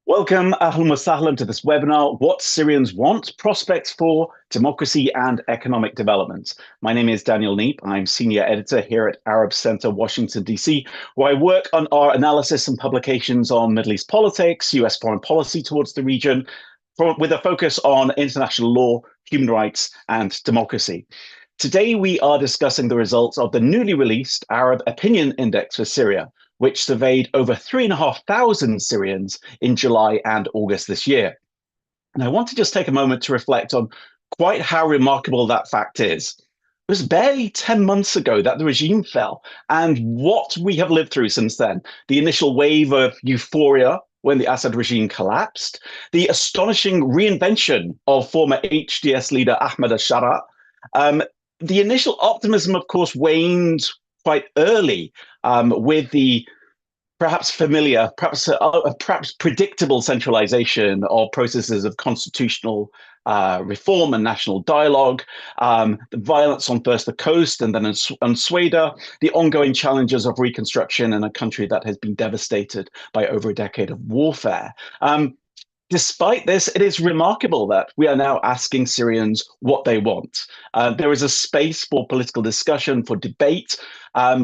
Welcome, ahlan wa sahlan, to this webinar, What Syrians Want, Prospects for Democracy and Economic Development. My name is Daniel Neep. I'm Senior Editor here at Arab Center, Washington, D.C., where I work on our analysis and publications on Middle East politics, US foreign policy towards the region, with a focus on international law, human rights, and democracy. Today, we are discussing the results of the newly released Arab Opinion Index for Syria, which surveyed over 3,500 Syrians in July and August this year. And I want to just take a moment to reflect on quite how remarkable that fact is. It was barely 10 months ago that the regime fell, and what we have lived through since then. The initial wave of euphoria when the Assad regime collapsed, the astonishing reinvention of former HDS leader Ahmed al-Shara. The initial optimism, of course, waned quite early with the perhaps familiar, perhaps predictable centralization of processes of constitutional reform and national dialogue, the violence on first the coast and then on Sweda, the ongoing challenges of reconstruction in a country that has been devastated by over a decade of warfare. Despite this, it is remarkable that we are now asking Syrians what they want. There is a space for political discussion, for debate,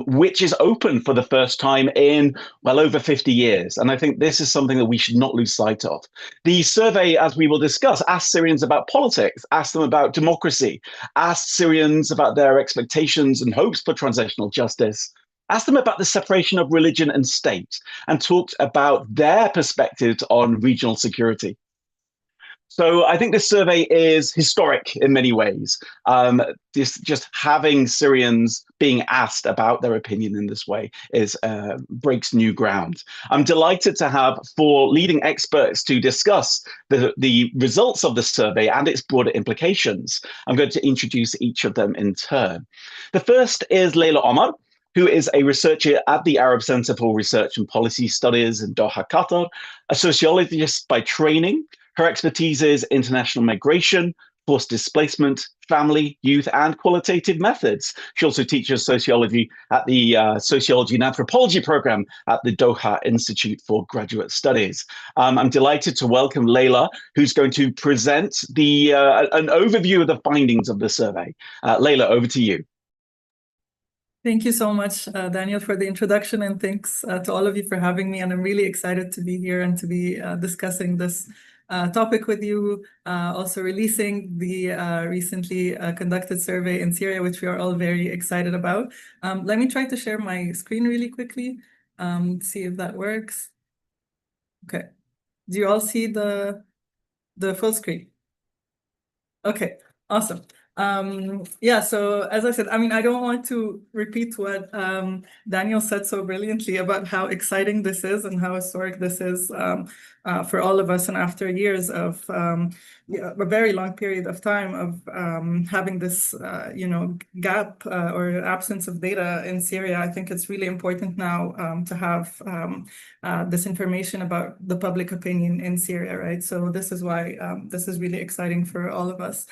which is open for the first time in well over 50 years. And I think this is something that we should not lose sight of. The survey, as we will discuss, asked Syrians about politics, asked them about democracy, asked Syrians about their expectations and hopes for transitional justice, asked them about the separation of religion and state, and talked about their perspectives on regional security. So I think this survey is historic in many ways. Just having Syrians being asked about their opinion in this way breaks new ground. I'm delighted to have four leading experts to discuss the results of the survey and its broader implications. I'm going to introduce each of them in turn. The first is Leila Omar, who is a researcher at the Arab Center for Research and Policy Studies in Doha, Qatar, a sociologist by training. Her expertise is international migration, forced displacement, family, youth, and qualitative methods. She also teaches sociology at the Sociology and Anthropology program at the Doha Institute for Graduate Studies. I'm delighted to welcome Leila, who's going to present an overview of the findings of the survey. Leila, over to you. Thank you so much, Daniel, for the introduction, and thanks to all of you for having me. And I'm really excited to be here and to be discussing this topic with you, also releasing the recently conducted survey in Syria, which we are all very excited about. Let me try to share my screen really quickly, see if that works. Okay. Do you all see the full screen? Okay, awesome. Yeah, so as I said, I don't want to repeat what Daniel said so brilliantly about how exciting this is and how historic this is for all of us. And after years of a very long period of time of having this, gap or absence of data in Syria, I think it's really important now to have this information about the public opinion in Syria, right? So this is why this is really exciting for all of us.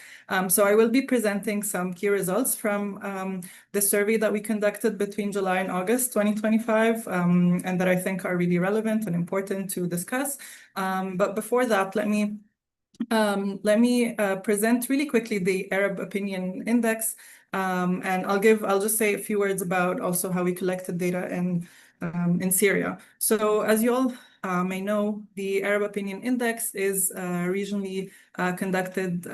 So I will be presenting some key results from the survey that we conducted between July and August 2025, and that I think are really relevant and important to discuss. But before that, let me present really quickly the Arab Opinion Index, and I'll just say a few words about also how we collected data in Syria. So as you all may know, the Arab Opinion Index is regionally conducted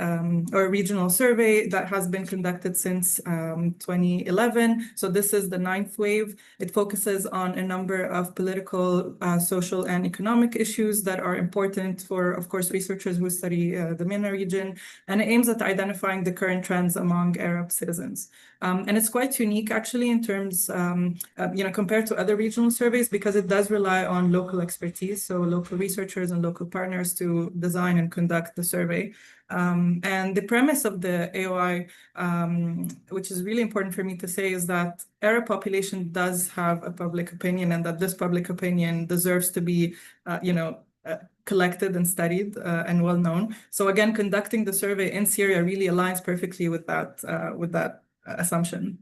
or regional survey that has been conducted since 2011. So this is the 9th wave. It focuses on a number of political, social, and economic issues that are important for, of course, researchers who study the MENA region, and it aims at identifying the current trends among Arab citizens. And it's quite unique, actually, in terms, compared to other regional surveys, because it does rely on local expertise, so local researchers and local partners to design and conduct the survey. And the premise of the AOI, which is really important for me to say, is that Arab population does have a public opinion, and that this public opinion deserves to be, collected and studied and well known. So again, conducting the survey in Syria really aligns perfectly with that assumption.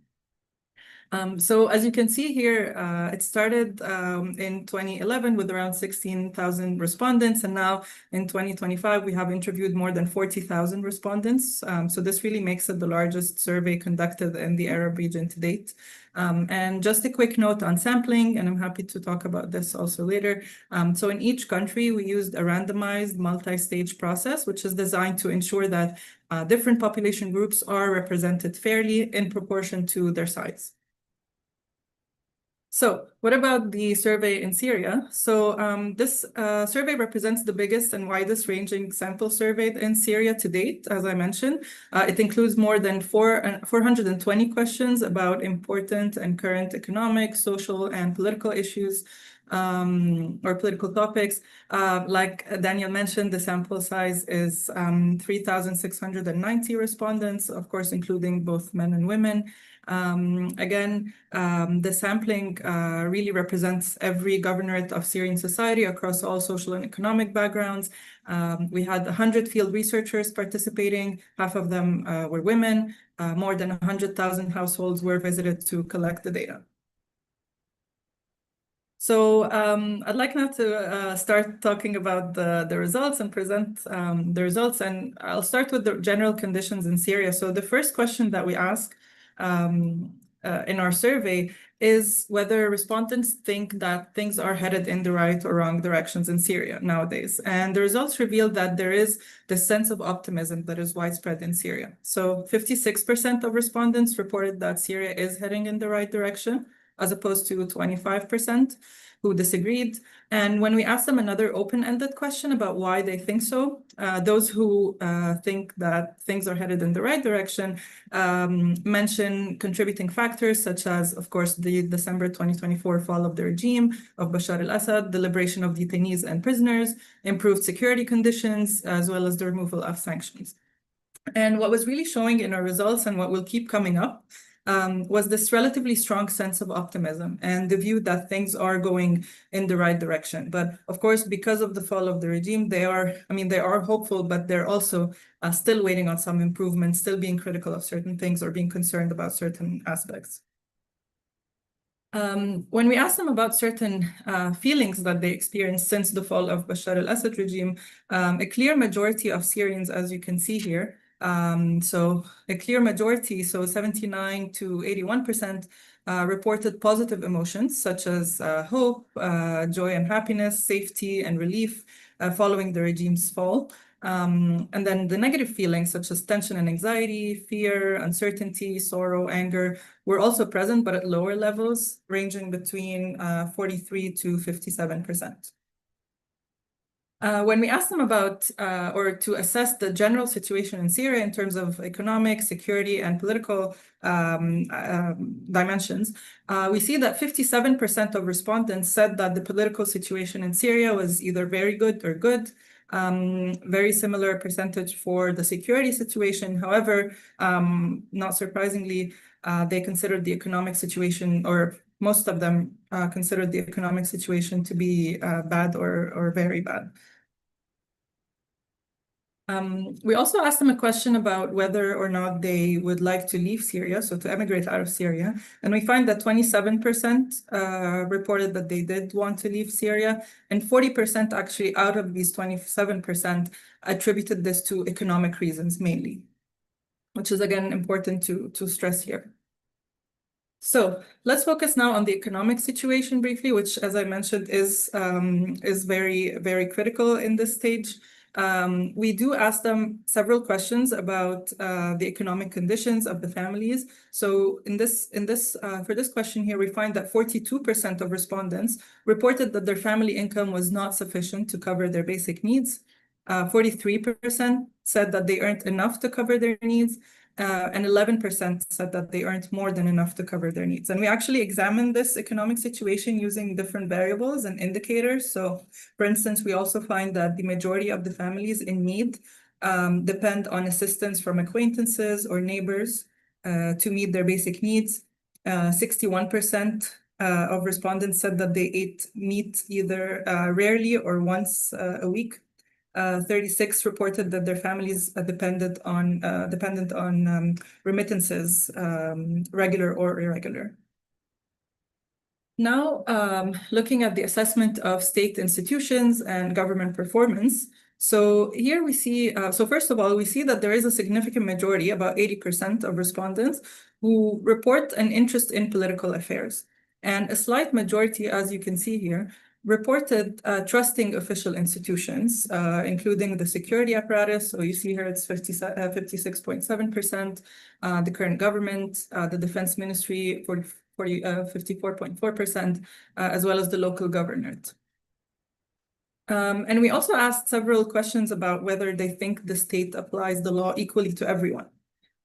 So as you can see here, it started in 2011 with around 16,000 respondents, and now in 2025 we have interviewed more than 40,000 respondents. So this really makes it the largest survey conducted in the Arab region to date. And just a quick note on sampling, and I'm happy to talk about this also later. So in each country, we used a randomized multi-stage process, which is designed to ensure that different population groups are represented fairly in proportion to their size. So what about the survey in Syria? So this survey represents the biggest and widest ranging sample survey in Syria to date, as I mentioned. It includes more than 420 questions about important and current economic, social, and political issues or political topics. Like Daniel mentioned, the sample size is 3,690 respondents, of course, including both men and women. Again, the sampling really represents every governorate of Syrian society across all social and economic backgrounds. We had 100 field researchers participating, half of them were women. More than 100,000 households were visited to collect the data. So I'd like now to start talking about the results and present the results. And I'll start with the general conditions in Syria. So the first question that we ask in our survey is whether respondents think that things are headed in the right or wrong directions in Syria nowadays. And the results reveal that there is this sense of optimism that is widespread in Syria. So 56% of respondents reported that Syria is heading in the right direction, as opposed to 25% who disagreed. And when we asked them another open-ended question about why they think so, those who think that things are headed in the right direction mention contributing factors such as, of course, the December 2024 fall of the regime of Bashar al-Assad, the liberation of detainees and prisoners, improved security conditions, as well as the removal of sanctions. And what was really showing in our results and what will keep coming up was this relatively strong sense of optimism and the view that things are going in the right direction. But of course, because of the fall of the regime, they are hopeful, but they're also still waiting on some improvements, still being critical of certain things or being concerned about certain aspects. When we asked them about certain feelings that they experienced since the fall of Bashar al-Assad regime, a clear majority of Syrians, as you can see here, so a clear majority, so 79 to 81%, reported positive emotions such as hope, joy and happiness, safety and relief following the regime's fall. And then the negative feelings such as tension and anxiety, fear, uncertainty, sorrow, anger were also present, but at lower levels, ranging between 43 to 57%. When we asked them about or to assess the general situation in Syria in terms of economic, security, and political dimensions, we see that 57% of respondents said that the political situation in Syria was either very good or good. Very similar percentage for the security situation. However, not surprisingly, they considered the economic situation, or most of them considered the economic situation to be bad or very bad. We also asked them a question about whether or not they would like to leave Syria, so to emigrate out of Syria. And we find that 27% reported that they did want to leave Syria, and 40% actually out of these 27% attributed this to economic reasons mainly, which is again important to stress here. So let's focus now on the economic situation briefly, which, as I mentioned, is very, very critical in this stage. We do ask them several questions about the economic conditions of the families. So for this question here, we find that 42% of respondents reported that their family income was not sufficient to cover their basic needs. 43% said that they earned enough to cover their needs. And 11% said that they earned more than enough to cover their needs. And we actually examined this economic situation using different variables and indicators. So, for instance, we also find that the majority of the families in need depend on assistance from acquaintances or neighbors to meet their basic needs. 61% of respondents said that they ate meat either rarely or once a week. 36 reported that their families dependent on remittances, regular or irregular. Now, looking at the assessment of state institutions and government performance. So here we see, so first of all, we see that there is a significant majority, about 80% of respondents, who report an interest in political affairs. And a slight majority, as you can see here, reported trusting official institutions, including the security apparatus. So you see here it's 56.7%, the current government, the defense ministry for 54.4%, as well as the local government. And we also asked several questions about whether they think the state applies the law equally to everyone.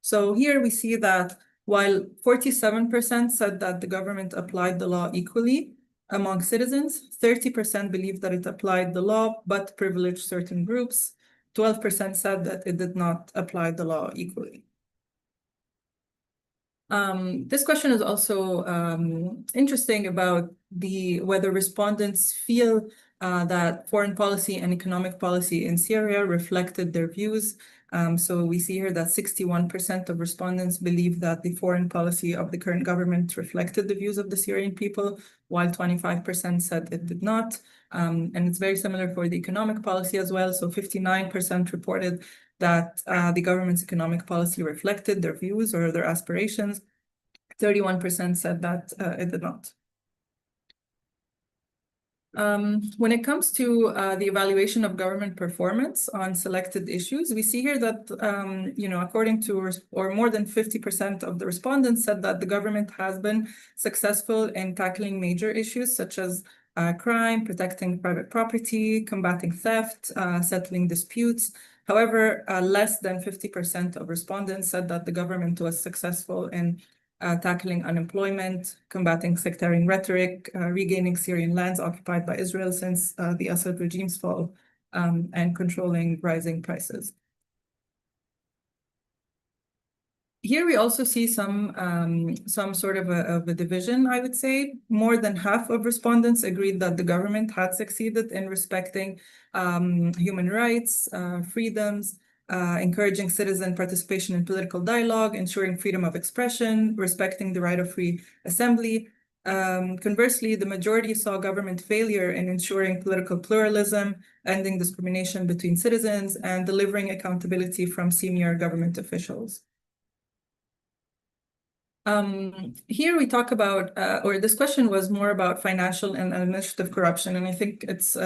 So here we see that while 47% said that the government applied the law equally among citizens, 30% believed that it applied the law but privileged certain groups, 12% said that it did not apply the law equally. This question is also interesting about whether respondents feel that foreign policy and economic policy in Syria reflected their views. So we see here that 61% of respondents believe that the foreign policy of the current government reflected the views of the Syrian people, while 25% said it did not. And it's very similar for the economic policy as well. So 59% reported that the government's economic policy reflected their views or their aspirations. 31% said that it did not. When it comes to the evaluation of government performance on selected issues, we see here that, according to, or more than 50% of the respondents said that the government has been successful in tackling major issues such as crime, protecting private property, combating theft, settling disputes. However, less than 50% of respondents said that the government was successful in tackling unemployment, combating sectarian rhetoric, regaining Syrian lands occupied by Israel since the Assad regime's fall, and controlling rising prices. Here we also see some sort of a division, I would say. More than half of respondents agreed that the government had succeeded in respecting human rights, freedoms, encouraging citizen participation in political dialogue, ensuring freedom of expression, respecting the right of free assembly. Conversely, the majority saw government failure in ensuring political pluralism, ending discrimination between citizens, and delivering accountability from senior government officials. Here we talk about, or this question was more about financial and administrative corruption, and I think it's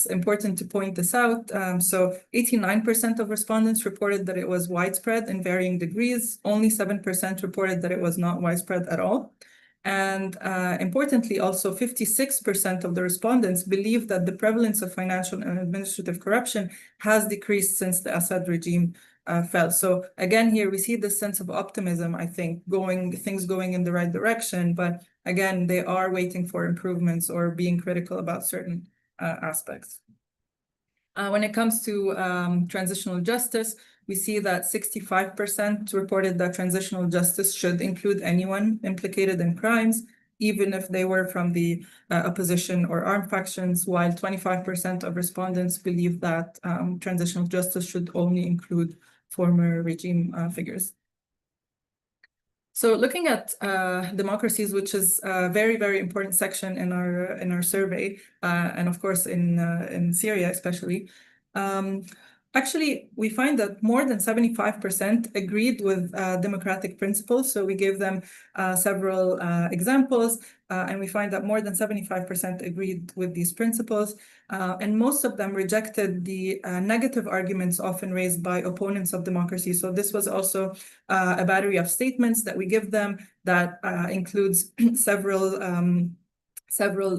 important to point this out. So 89% of respondents reported that it was widespread in varying degrees. Only 7% reported that it was not widespread at all. And importantly, also 56% of the respondents believe that the prevalence of financial and administrative corruption has decreased since the Assad regime fell. So again, here we see this sense of optimism, I think, things going in the right direction, but again, they are waiting for improvements or being critical about certain aspects. When it comes to transitional justice, we see that 65% reported that transitional justice should include anyone implicated in crimes, even if they were from the opposition or armed factions, while 25% of respondents believe that transitional justice should only include former regime figures. So looking at democracies, which is a very, very important section in our survey, and of course in Syria especially, actually we find that more than 75% agreed with democratic principles. So we gave them several examples, and we find that more than 75% agreed with these principles, and most of them rejected the negative arguments often raised by opponents of democracy. So this was also a battery of statements that we give them that includes several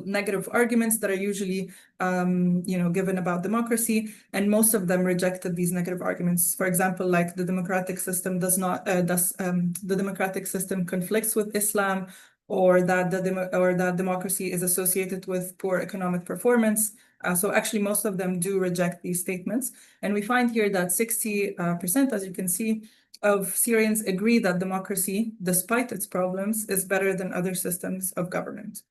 negative arguments that are usually given about democracy, and most of them rejected these negative arguments. For example, like the democratic system the democratic system conflicts with Islam, or that democracy is associated with poor economic performance. So actually, most of them do reject these statements. And we find here that 60%, as you can see, of Syrians agree that democracy, despite its problems, is better than other systems of government.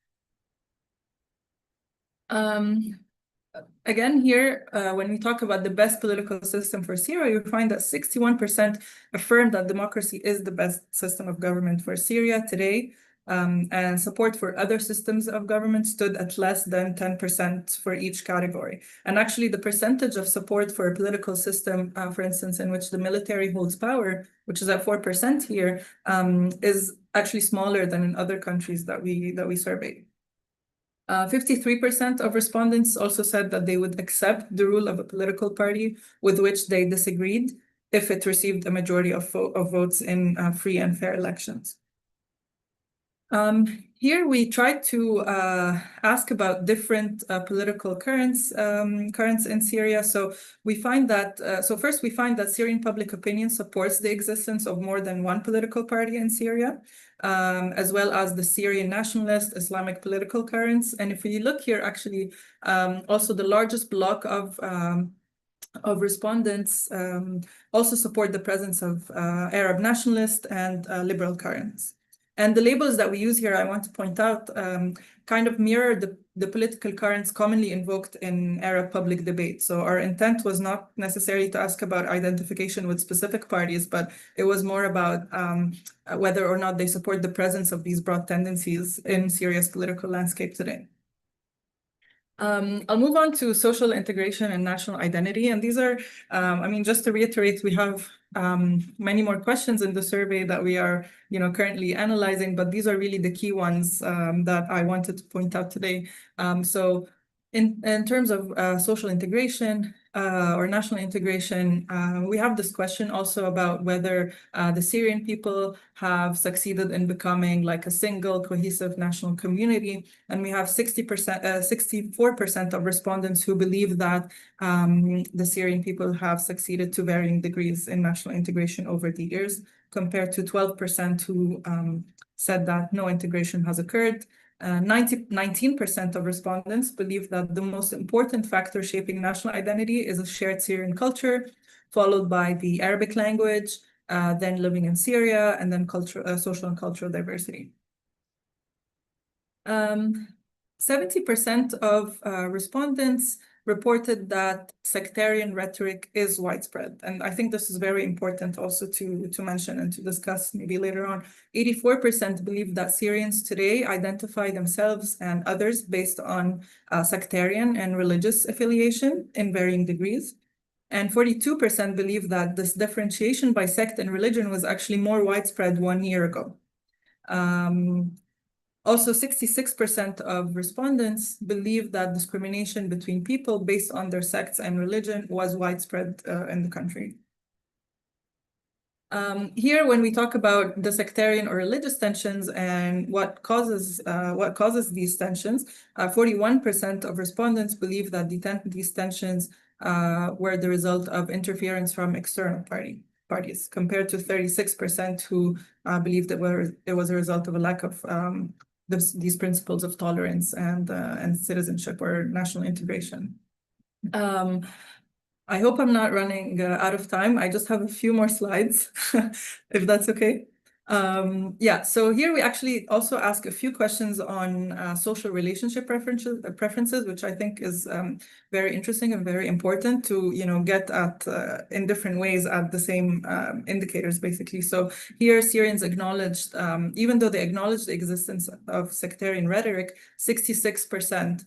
Again, here, when we talk about the best political system for Syria, you find that 61% affirm that democracy is the best system of government for Syria today. and support for other systems of government stood at less than 10% for each category. And actually, the percentage of support for a political system, for instance, in which the military holds power, which is at 4% here, is actually smaller than in other countries that we surveyed. 53% of respondents also said that they would accept the rule of a political party with which they disagreed if it received a majority of votes in free and fair elections. Here we tried to ask about different political currents in Syria. So we find that, first we find that Syrian public opinion supports the existence of more than one political party in Syria, as well as the Syrian nationalist Islamic political currents. And if we look here, actually, also the largest block of respondents also support the presence of Arab nationalist and liberal currents. And the labels that we use here, I want to point out, kind of mirror the political currents commonly invoked in Arab public debate. So our intent was not necessarily to ask about identification with specific parties, but it was more about whether or not they support the presence of these broad tendencies in Syria's political landscape today. I'll move on to social integration and national identity. And these are, I mean, just to reiterate, we have many more questions in the survey that we are, currently analyzing, but these are really the key ones that I wanted to point out today. So in terms of social integration or national integration, we have this question also about whether the Syrian people have succeeded in becoming like a single cohesive national community. And we have 64% of respondents who believe that the Syrian people have succeeded to varying degrees in national integration over the years, compared to 12% who said that no integration has occurred. 19% of respondents believe that the most important factor shaping national identity is a shared Syrian culture, followed by the Arabic language, then living in Syria, and then social and cultural diversity. 70% of respondents reported that sectarian rhetoric is widespread. And I think this is very important also to mention and to discuss maybe later on. 84% believe that Syrians today identify themselves and others based on sectarian and religious affiliation in varying degrees. And 42% believe that this differentiation by sect and religion was actually more widespread 1 year ago. Also, 66% of respondents believe that discrimination between people based on their sects and religion was widespread in the country. Here, when we talk about the sectarian or religious tensions and what causes these tensions, 41% of respondents believe that these tensions were the result of interference from external parties, compared to 36% who believed that it was a result of a lack of these principles of tolerance and citizenship or national integration. I hope I'm not running out of time. I just have a few more slides, if that's okay. Yeah, so here we actually also ask a few questions on social relationship preferences, which I think is very interesting and very important to get at in different ways at the same indicators, basically. So here Syrians acknowledged, even though they acknowledged the existence of sectarian rhetoric, 66%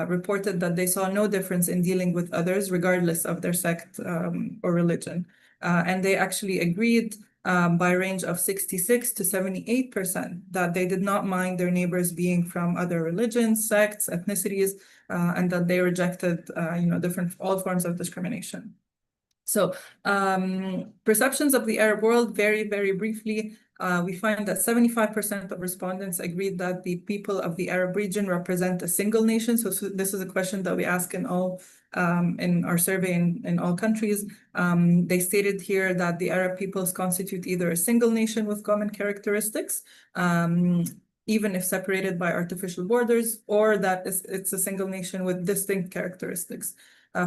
reported that they saw no difference in dealing with others, regardless of their sect or religion. And they actually agreed by a range of 66 to 78% that they did not mind their neighbors being from other religions, sects, ethnicities, and that they rejected, all forms of discrimination. So perceptions of the Arab world vary very briefly. We find that 75% of respondents agreed that the people of the Arab region represent a single nation. So this is a question that we ask in our survey in all countries. They stated here that the Arab peoples constitute either a single nation with common characteristics, even if separated by artificial borders, or that it's a single nation with distinct characteristics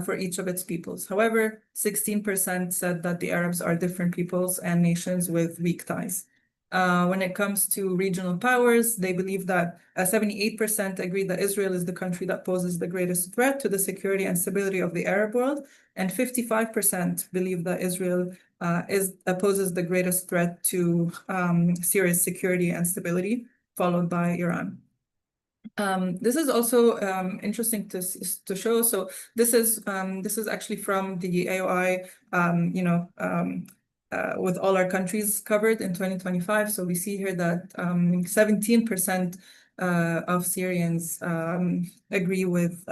for each of its peoples. However, 16% said that the Arabs are different peoples and nations with weak ties. When it comes to regional powers, they believe that 78% agree that Israel is the country that poses the greatest threat to the security and stability of the Arab world, and 55% believe that Israel poses the greatest threat to Syria's security and stability. followed by Iran. This is also interesting to show. So this is actually from the AOI, with all our countries covered in 2025. So we see here that 17% of Syrians agree with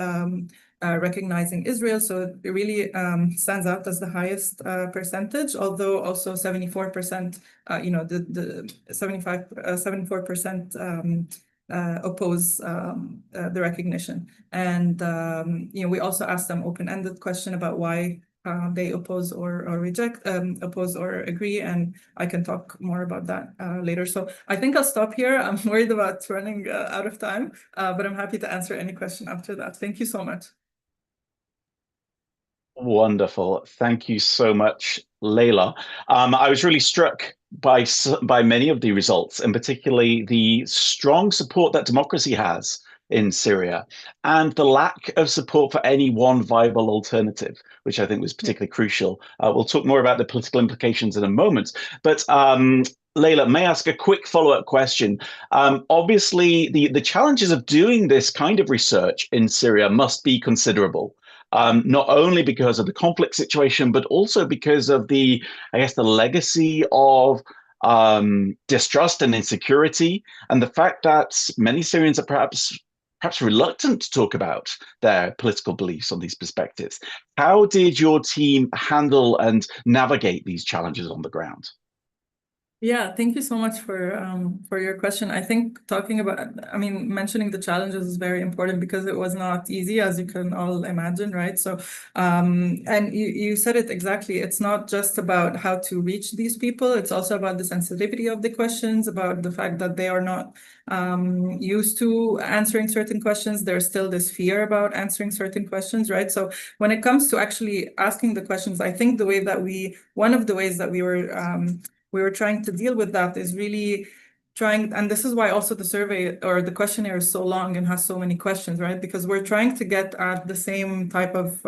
recognizing Israel. So it really stands out as the highest percentage, although also 74%, the 74% oppose the recognition. And we also asked them open-ended question about why they oppose or reject, oppose or agree, and I can talk more about that later. So I think I'll stop here. I'm worried about running out of time, but I'm happy to answer any question after that. Thank you so much. Wonderful. Thank you so much, Layla. I was really struck by many of the results, and particularly the strong support that democracy has in Syria and the lack of support for any one viable alternative, which I think was particularly crucial. We'll talk more about the political implications in a moment. But Layla, may I ask a quick follow-up question? Obviously, the challenges of doing this kind of research in Syria must be considerable. Not only because of the conflict situation, but also because of the legacy of distrust and insecurity, and the fact that many Syrians are perhaps reluctant to talk about their political beliefs on these perspectives. How did your team handle and navigate these challenges on the ground? Yeah, thank you so much for your question. I think mentioning the challenges is very important because it was not easy, as you can all imagine, right? So, and you said it exactly. It's not just about how to reach these people. It's also about the sensitivity of the questions, about the fact that they are not used to answering certain questions. There's still this fear about answering certain questions, right? So when it comes to actually asking the questions, I think one of the ways that we were trying to deal with that is really trying, and this is why also the survey or the questionnaire is so long and has so many questions, right? Because we're trying to get at the same type of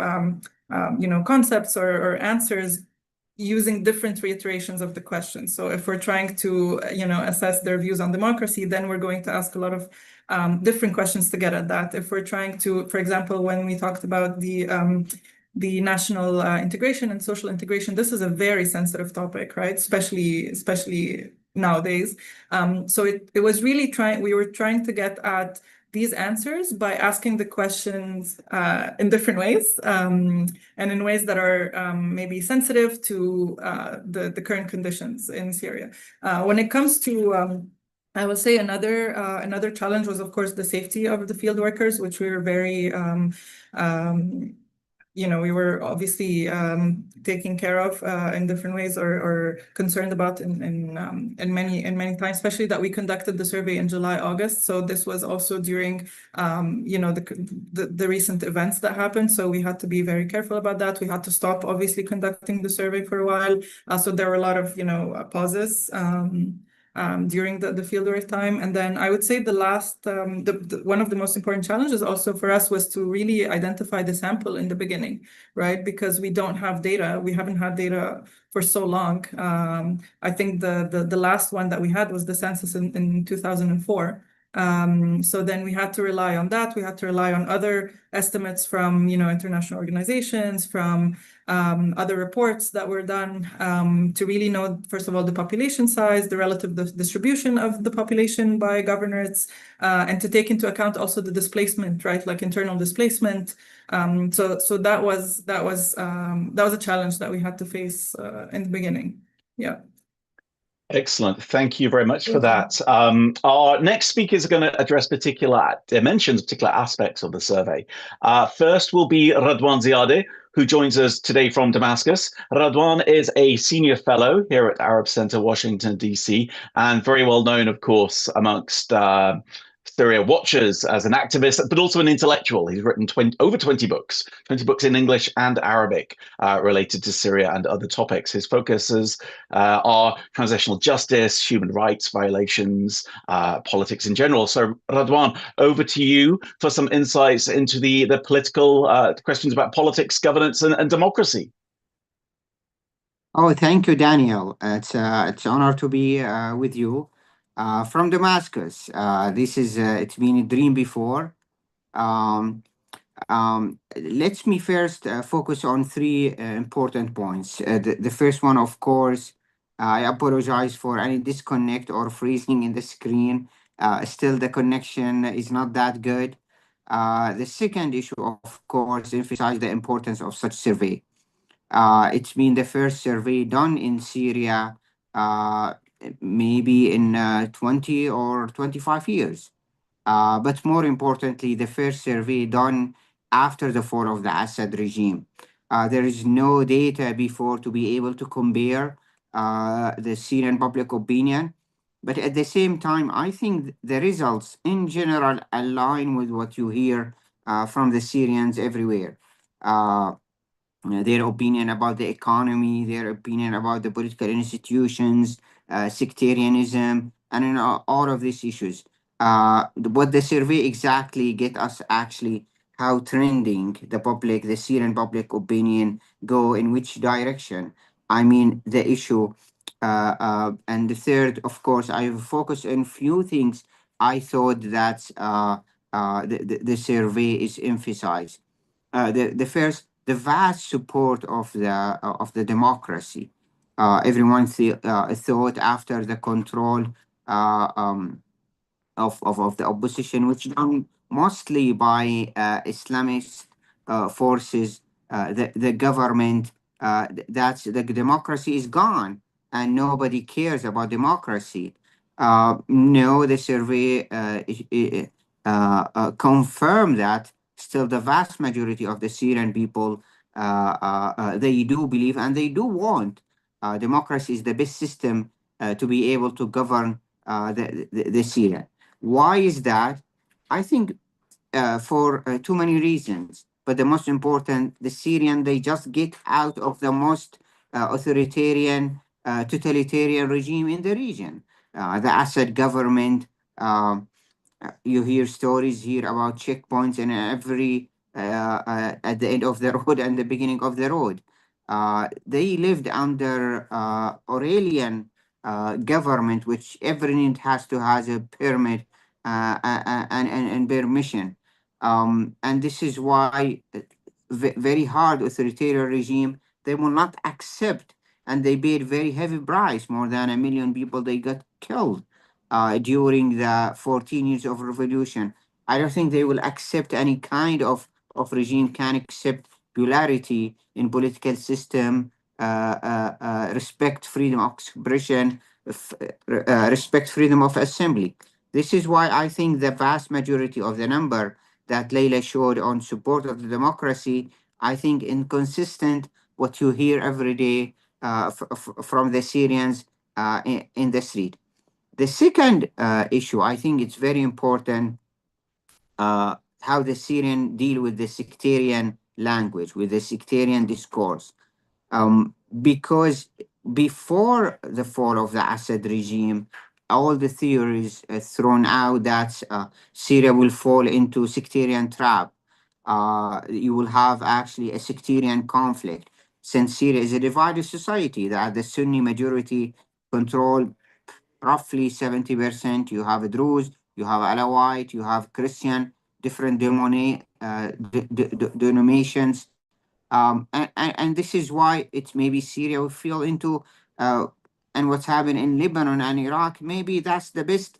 concepts or answers using different reiterations of the question. So if we're trying to assess their views on democracy, then we're going to ask a lot of different questions to get at that. If we're trying to, for example, when we talked about the national integration and social integration, this is a very sensitive topic, right? Especially nowadays. So it was really we were trying to get at these answers by asking the questions in different ways and in ways that are maybe sensitive to the current conditions in Syria. When it comes to I would say another challenge was, of course, the safety of the field workers, which we were very we were obviously taking care of in different ways or concerned about in many times, especially that we conducted the survey in July, August. So this was also during the recent events that happened. So we had to be very careful about that. We had to stop obviously conducting the survey for a while. So there were a lot of pauses during the fieldwork time. And then I would say the last, one of the most important challenges also for us was to really identify the sample in the beginning, right? Because we don't have data. We haven't had data for so long. I think the last one that we had was the census in 2004. So then we had to rely on that. We had to rely on other estimates from, international organizations, from other reports that were done to really know, first of all, the population size, the relative distribution of the population by governorates, and to take into account also the displacement, right? Like internal displacement. So that was a challenge that we had to face in the beginning. Yeah. Excellent. Thank you very much for that. Our next speakers are going to address particular dimensions, particular aspects of the survey. First will be Radwan Ziadeh, who joins us today from Damascus. Radwan is a senior fellow here at Arab Center, Washington, D.C., and very well known, of course, amongst Syria watchers as an activist, but also an intellectual. He's written over 20 books in English and Arabic related to Syria and other topics. His focuses are transitional justice, human rights violations, politics in general. So Radwan, over to you for some insights into the political questions about politics, governance, and democracy. Oh, thank you, Daniel. It's an honor to be with you. from Damascus. It's been a dream before. Um, Let me first focus on three important points. The first one, of course, I apologize for any disconnect or freezing in the screen. Still, the connection is not that good. The second issue, of course, emphasize the importance of such survey. It's been the first survey done in Syria, uh, maybe in 20 or 25 years. But more importantly, the first survey done after the fall of the Assad regime. There is no data before to be able to compare the Syrian public opinion. But at the same time, I think the results in general align with what you hear from the Syrians everywhere. Uh, their opinion about the economy, their opinion about the political institutions, sectarianism, and all of these issues. What the survey exactly get us actually how trending the Syrian public opinion go in which direction. I mean the issue. And the third, of course, I focus on few things I thought that the survey is emphasized. The first, the vast support of the democracy. Everyone thought after the control uh, um, of the opposition, which done mostly by Islamist forces, the government, that's the democracy is gone and nobody cares about democracy. No, the survey confirmed that still the vast majority of the Syrian people they do believe and they do want democracy is the best system to be able to govern the Syria. Why is that? I think for too many reasons, but the most important, the Syrian, they just get out of the most authoritarian, totalitarian regime in the region. The Assad government, um, you hear stories here about checkpoints in every at the end of the road and the beginning of the road. They lived under Aurelian government, which every need has to has a permit and permission. And this is why very hard authoritarian regime they will not accept, and they paid very heavy price. More than 1 million people they got killed during the 14 years of revolution. I don't think they will accept any kind of regime can accept popularity in political system, respect freedom of expression, respect freedom of assembly. This is why I think the vast majority of the number that Leila showed on support of the democracy, I think inconsistent what you hear every day from the Syrians in the street. The second issue, I think it's very important how the Syrian deal with the sectarian language, with the sectarian discourse. Because before the fall of the Assad regime, all the theories thrown out that Syria will fall into sectarian trap. You will have actually a sectarian conflict since Syria is a divided society that the Sunni majority control roughly 70%. You have Druze, you have Alawite, you have Christian, different denominations. And this is why it's maybe Syria will feel into, uh, and what's happened in Lebanon and Iraq, maybe that's the best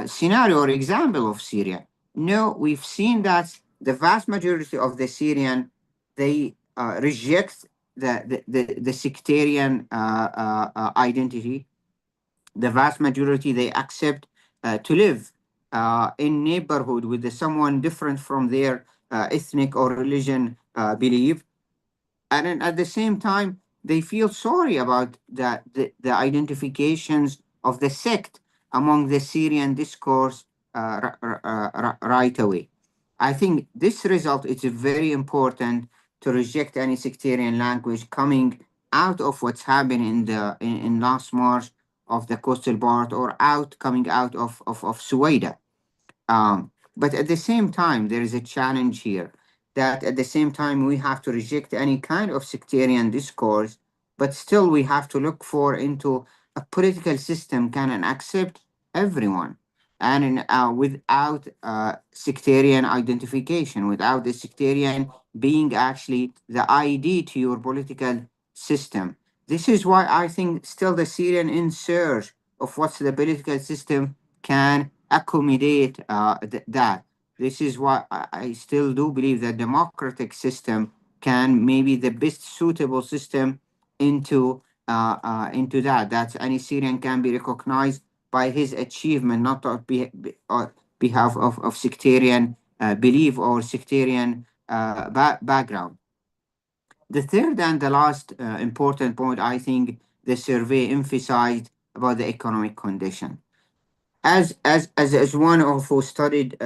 scenario or example of Syria. No, we've seen that the vast majority of the Syrian, they reject the sectarian identity. The vast majority they accept to live in neighborhood with someone different from their ethnic or religion belief, and then at the same time they feel sorry about the identifications of the sect among the Syrian discourse right away. I think this result is very important to reject any sectarian language coming out of what's happened in last March of the coastal part or coming out of Suwaida. But at the same time, there is a challenge here that at the same time we have to reject any kind of sectarian discourse, but still we have to look for into a political system can accept everyone, and without sectarian identification, without the sectarian being actually the ID to your political system. This is why I think still the Syrian in search of what the political system can accommodate that. This is why I still do believe that democratic system can maybe the best suitable system into that. That any Syrian can be recognized by his achievement, not on behalf of sectarian belief or sectarian background. The third and the last important point, I think the survey emphasized about the economic condition. As one of who studied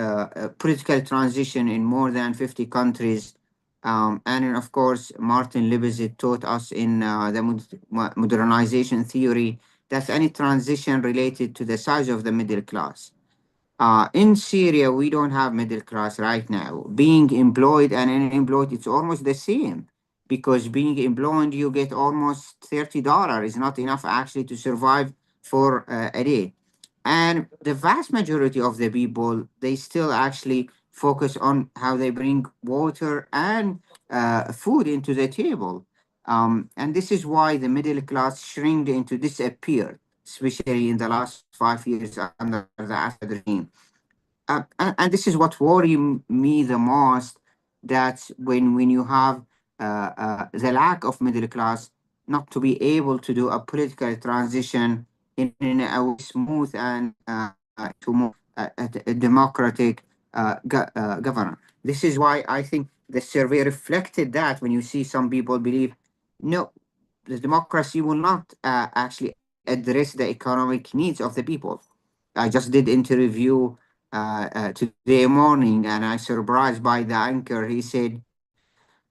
political transition in more than 50 countries, and of course, Martin Lipizet taught us in the modernization theory that any transition related to the size of the middle class. In Syria, we don't have middle class right now. Being employed and unemployed, it's almost the same because being employed, you get almost $30. It's not enough actually to survive for a day. And the vast majority of the people, they still actually focus on how they bring water and food into the table. And this is why the middle class shrinked into disappeared, especially in the last 5 years under the Assad regime. And this is what worries me the most, that when you have the lack of middle class, not to be able to do a political transition in a smooth and to more a democratic governance. This is why I think the survey reflected that when you see some people believe, no, the democracy will not actually address the economic needs of the people. I just did interview today morning, and I surprised by the anchor. He said,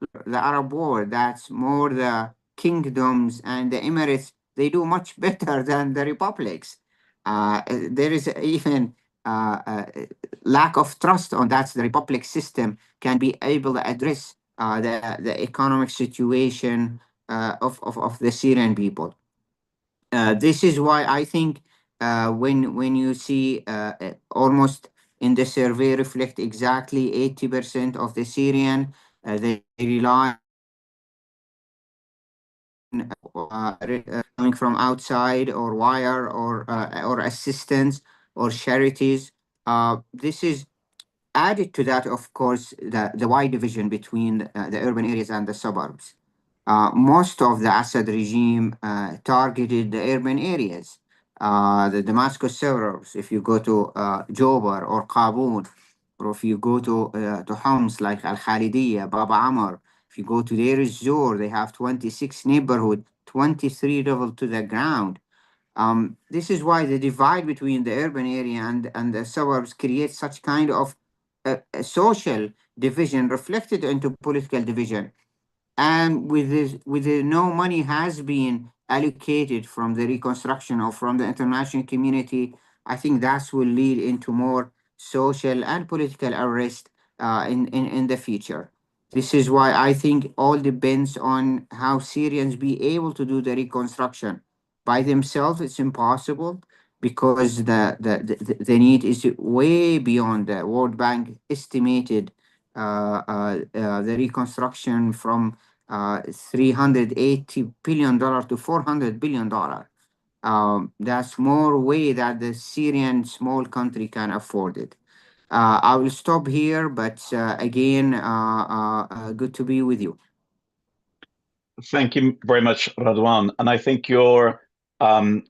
"Look, the Arab world, that's more the kingdoms and the emirates. They do much better than the republics. There is even uh, lack of trust on that the republic system can be able to address the economic situation of the Syrian people." This is why I think when you see almost in the survey reflect exactly 80% of the Syrian, they rely coming from outside or wire or assistance or charities. This is added to that, of course, the wide division between the urban areas and the suburbs. Most of the Assad regime targeted the urban areas, the Damascus suburbs. If you go to Jobar or Kabul, or if you go to Homs like Al Khalidiyah, Baba Amr, if you go to Deir ez-Zor, they have 26 neighborhood, 23 level to the ground. This is why the divide between the urban area and the suburbs creates such kind of a social division reflected into political division. And with no money has been allocated from the reconstruction or from the international community, I think that will lead into more social and political unrest in the future. This is why I think all depends on how Syrians be able to do the reconstruction. By themselves, it's impossible because the need is way beyond the World Bank estimated the reconstruction from $380 billion to $400 billion. That's more way that the Syrian small country can afford it. I will stop here, but again, good to be with you. Thank you very much, Radwan. And I think your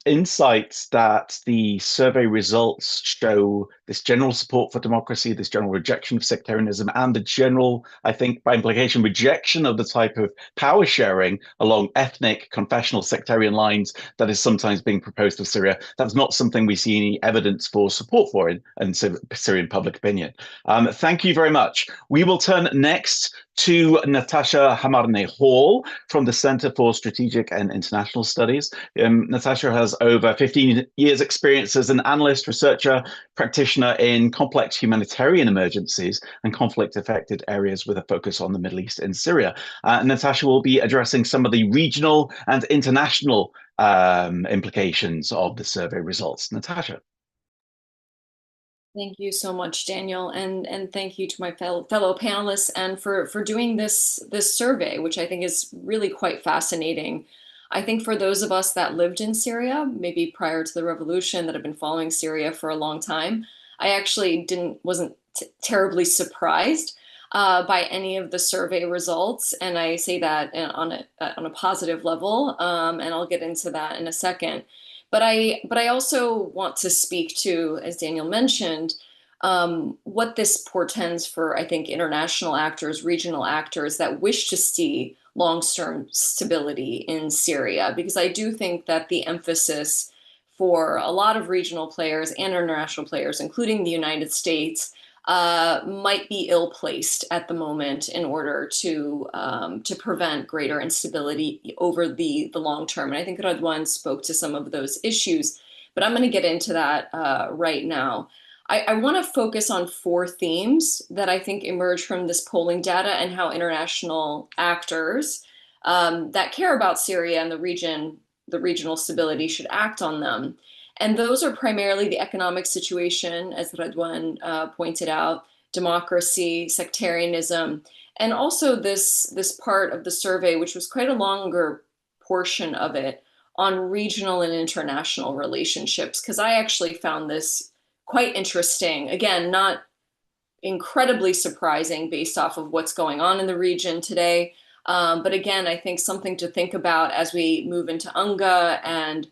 insights that the survey results show this general support for democracy, this general rejection of sectarianism, and the general, I think, by implication, rejection of the type of power sharing along ethnic, confessional, sectarian lines that is sometimes being proposed for Syria. That's not something we see any evidence for support for in Syrian public opinion. Thank you very much. We will turn next to Natasha Hamarne Hall from the Center for Strategic and International Studies. Natasha has over 15 years experience as an analyst, researcher, practitioner in complex humanitarian emergencies and conflict-affected areas with a focus on the Middle East and Syria. Natasha will be addressing some of the regional and international implications of the survey results. Natasha. Thank you so much, Daniel, and thank you to my fellow panelists and for doing this survey, which I think is really quite fascinating. I think for those of us that lived in Syria, maybe prior to the revolution, that have been following Syria for a long time, I actually wasn't terribly surprised by any of the survey results, and I say that on a positive level, and I'll get into that in a second. But I also want to speak to, as Daniel mentioned, what this portends for, I think, international actors, regional actors that wish to see long-term stability in Syria, because I do think that the emphasis for a lot of regional players and international players, including the United States, might be ill-placed at the moment in order to prevent greater instability over the long term. And I think Radwan spoke to some of those issues, but I'm going to get into that right now. I want to focus on four themes that I think emerge from this polling data and how international actors that care about Syria and the regional stability should act on them. And those are primarily the economic situation, as Radwan pointed out, democracy, sectarianism, and also this part of the survey, which was quite a longer portion of it, on regional and international relationships, because I actually found this quite interesting. Again, not incredibly surprising based off of what's going on in the region today. But again, I think something to think about as we move into UNGA and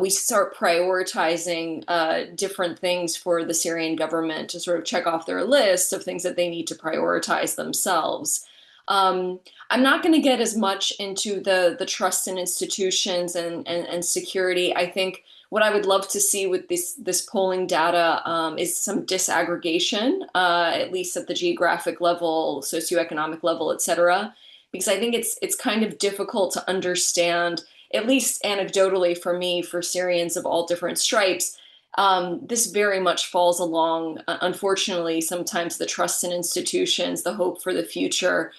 we start prioritizing different things for the Syrian government to sort of check off their list of things that they need to prioritize themselves. I'm not going to get as much into the trust in institutions and security. I think what I would love to see with this polling data is some disaggregation, at least at the geographic level, socioeconomic level, et cetera, because I think it's kind of difficult to understand, at least anecdotally for me, for Syrians of all different stripes. This very much falls along, unfortunately, sometimes the trust in institutions, the hope for the future,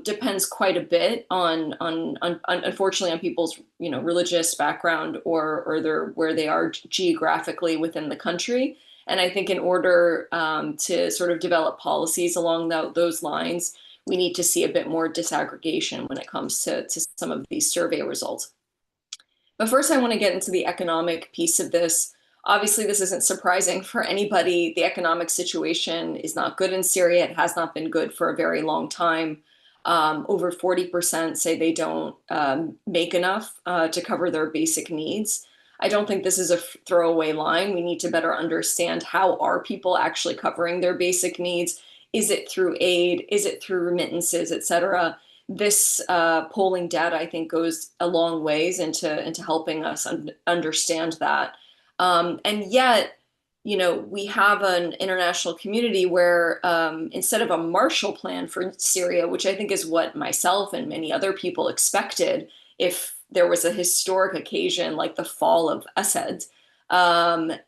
depends quite a bit on unfortunately on people's religious background or where they are geographically within the country. And I think in order to sort of develop policies along those lines, we need to see a bit more disaggregation when it comes to some of these survey results. But first, I want to get into the economic piece of this. Obviously, this isn't surprising for anybody. The economic situation is not good in Syria. It has not been good for a very long time. Over 40% say they don't make enough to cover their basic needs. I don't think this is a throwaway line. We need to better understand how are people actually covering their basic needs. Is it through aid? Is it through remittances, et cetera? This polling data, I think, goes a long ways into helping us understand that. And yet, we have an international community where instead of a Marshall Plan for Syria, which I think is what myself and many other people expected if there was a historic occasion like the fall of Assad,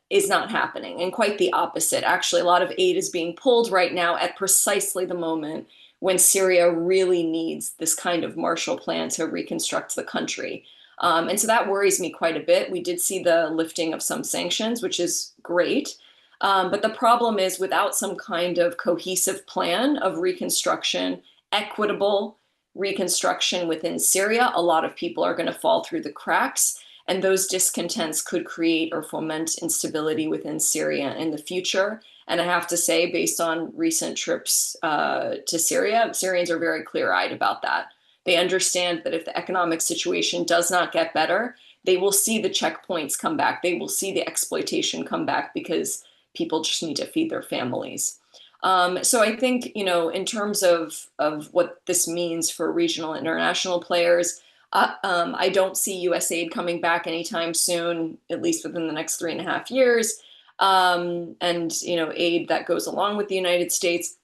is not happening. And quite the opposite. Actually, a lot of aid is being pulled right now at precisely the moment when Syria really needs this kind of Marshall Plan to reconstruct the country. And so that worries me quite a bit. We did see the lifting of some sanctions, which is great. But the problem is without some kind of cohesive plan of reconstruction, equitable reconstruction within Syria, a lot of people are going to fall through the cracks. And those discontents could create or foment instability within Syria in the future. And I have to say, based on recent trips to Syria, Syrians are very clear-eyed about that. They understand that if the economic situation does not get better, they will see the checkpoints come back. They will see the exploitation come back because people just need to feed their families. So I think, in terms of what this means for regional and international players, I don't see U.S. aid coming back anytime soon, at least within the next 3.5 years. And aid that goes along with the United States.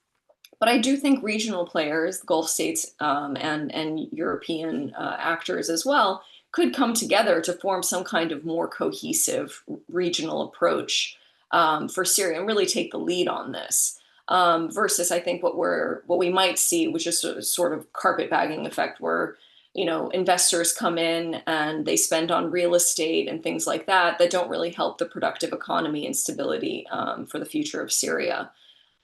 But I do think regional players, Gulf states and European actors as well, could come together to form some kind of more cohesive regional approach for Syria and really take the lead on this. Versus, I think what we might see, which is sort of carpetbagging effect, where investors come in and they spend on real estate and things like that don't really help the productive economy and stability for the future of Syria.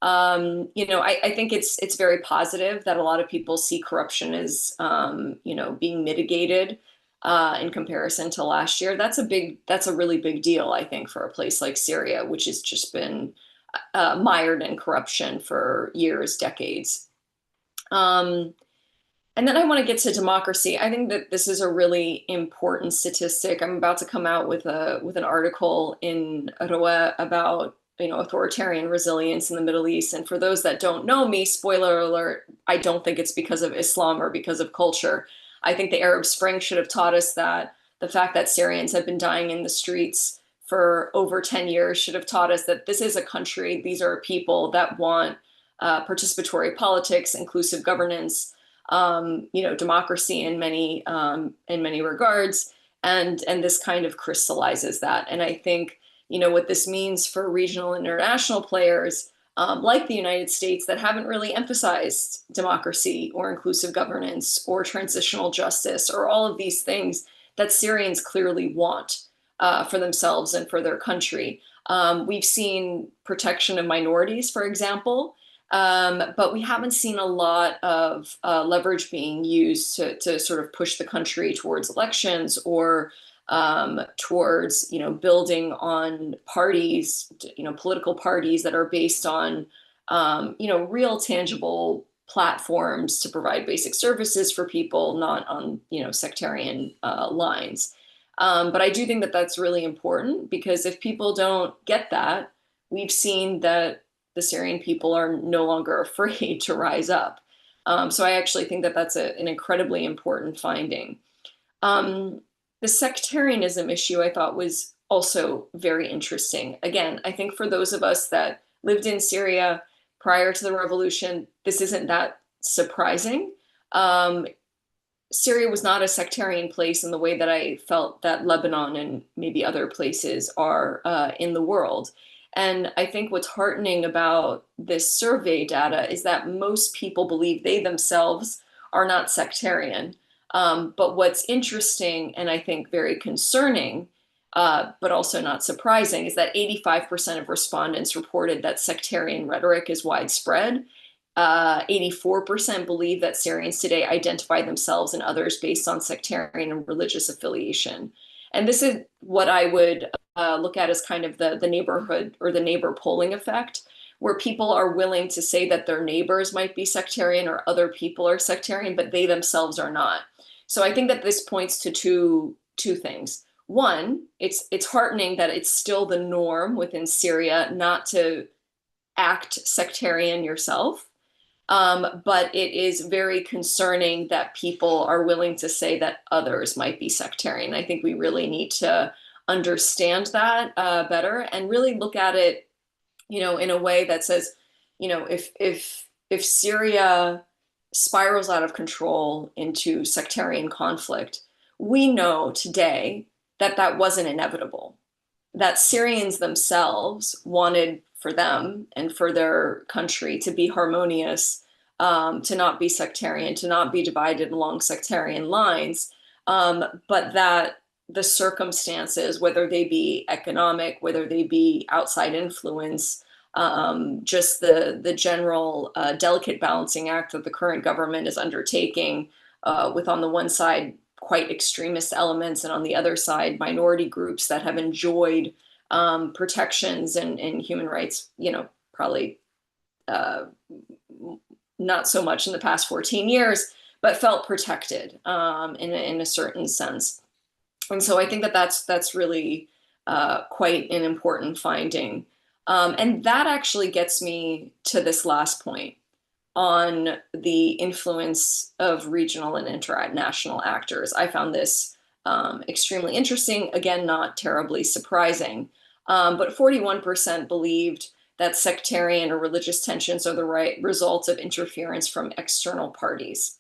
I think it's very positive that a lot of people see corruption as, being mitigated in comparison to last year. That's a really big deal, I think, for a place like Syria, which has just been mired in corruption for years, decades. And then I want to get to democracy. I think that this is a really important statistic. I'm about to come out with an article in Roe about authoritarian resilience in the Middle East. And for those that don't know me, spoiler alert, I don't think it's because of Islam or because of culture. I think the Arab Spring should have taught us that the fact that Syrians have been dying in the streets for over 10 years should have taught us that this is a country, these are people that want participatory politics, inclusive governance, democracy in many regards, and this kind of crystallizes that. And I think what this means for regional and international players like the United States that haven't really emphasized democracy or inclusive governance or transitional justice or all of these things that Syrians clearly want for themselves and for their country. We've seen protection of minorities, for example. But we haven't seen a lot of leverage being used to sort of push the country towards elections or towards, building on parties, political parties that are based on, real tangible platforms to provide basic services for people, not on, sectarian lines. But I do think that that's really important because if people don't get that, we've seen that the Syrian people are no longer afraid to rise up. So I actually think that that's an incredibly important finding. The sectarianism issue I thought was also very interesting. Again, I think for those of us that lived in Syria prior to the revolution, this isn't that surprising. Syria was not a sectarian place in the way that I felt that Lebanon and maybe other places are in the world. And I think what's heartening about this survey data is that most people believe they themselves are not sectarian. But what's interesting and I think very concerning, but also not surprising, is that 85% of respondents reported that sectarian rhetoric is widespread. 84% believe that Syrians today identify themselves and others based on sectarian and religious affiliation. And this is what I would look at as kind of the neighborhood or the neighbor polling effect, where people are willing to say that their neighbors might be sectarian or other people are sectarian, but they themselves are not. So I think that this points to two things. One, it's heartening that it's still the norm within Syria not to act sectarian yourself. But it is very concerning that people are willing to say that others might be sectarian. I think we really need to understand that better and really look at it, in a way that says, if Syria spirals out of control into sectarian conflict, we know today that that wasn't inevitable, that Syrians themselves wanted for them and for their country to be harmonious, to not be sectarian, to not be divided along sectarian lines, but that the circumstances, whether they be economic, whether they be outside influence, just the general delicate balancing act that the current government is undertaking with, on the one side, quite extremist elements, and on the other side, minority groups that have enjoyed protections and human rights, probably not so much in the past 14 years, but felt protected in a certain sense. And so I think that that's really quite an important finding. And that actually gets me to this last point on the influence of regional and international actors. I found this extremely interesting, again, not terribly surprising. But 41% believed that sectarian or religious tensions are the right results of interference from external parties.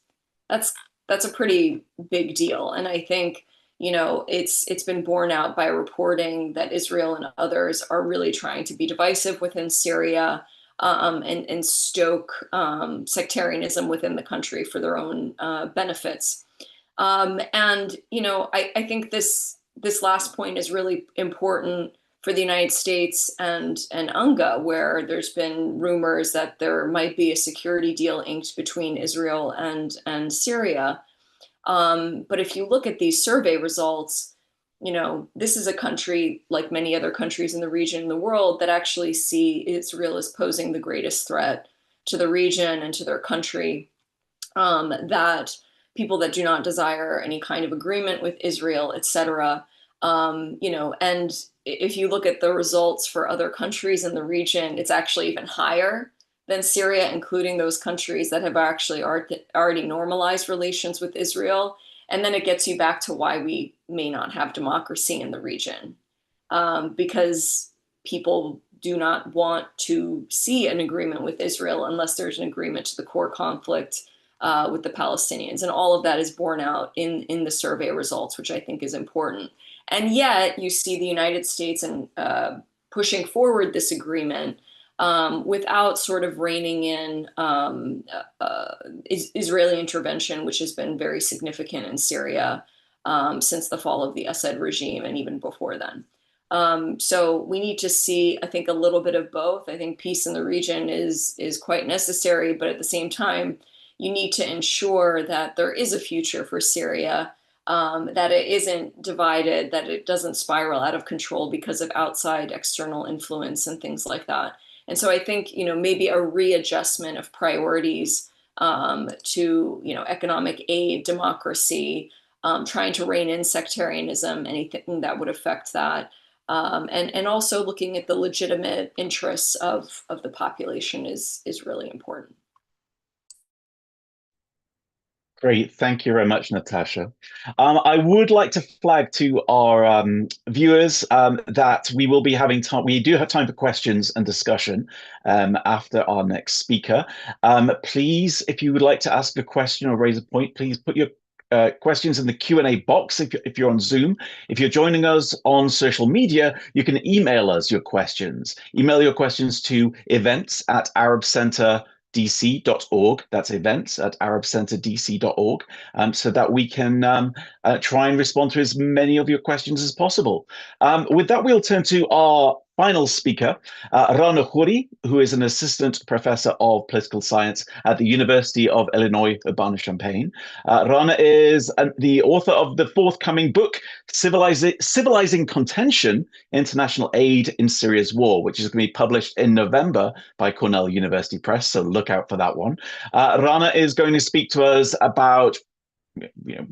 That's a pretty big deal. And I think, it's been borne out by reporting that Israel and others are really trying to be divisive within Syria and stoke sectarianism within the country for their own benefits. And, I think this last point is really important for the United States and UNGA, where there's been rumors that there might be a security deal inked between Israel and Syria. But if you look at these survey results, this is a country, like many other countries in the region and the world, that actually see Israel as posing the greatest threat to the region and to their country. That people that do not desire any kind of agreement with Israel, et cetera, and if you look at the results for other countries in the region, it's actually even higher than Syria, including those countries that have actually already normalized relations with Israel. And then it gets you back to why we may not have democracy in the region, because people do not want to see an agreement with Israel unless there's an agreement to the core conflict with the Palestinians. And all of that is borne out in the survey results, which I think is important. And yet you see the United States pushing forward this agreement without sort of reining in Israeli intervention, which has been very significant in Syria since the fall of the Assad regime and even before then. So we need to see, I think, a little bit of both. I think peace in the region is quite necessary, but at the same time, you need to ensure that there is a future for Syria, that it isn't divided, that it doesn't spiral out of control because of outside external influence and things like that. And so I think, maybe a readjustment of priorities to, economic aid, democracy, trying to rein in sectarianism, anything that would affect that. And also looking at the legitimate interests of the population is really important. Great, thank you very much, Natasha. I would like to flag to our viewers that we will be having time. We do have time for questions and discussion after our next speaker. Please, if you would like to ask a question or raise a point, please put your questions in the Q&A box if you're on Zoom. If you're joining us on social media, you can email us your questions. Email your questions to events@arabcenterdc.org. That's events@arabcenterdc.org, so that we can try and respond to as many of your questions as possible. With that, we'll turn to our final speaker, Rana Khoury, who is an assistant professor of political science at the University of Illinois Urbana-Champaign. Rana is the author of the forthcoming book, Civilizing Contention, International Aid in Syria's War, which is going to be published in November by Cornell University Press, so look out for that one. Rana is going to speak to us about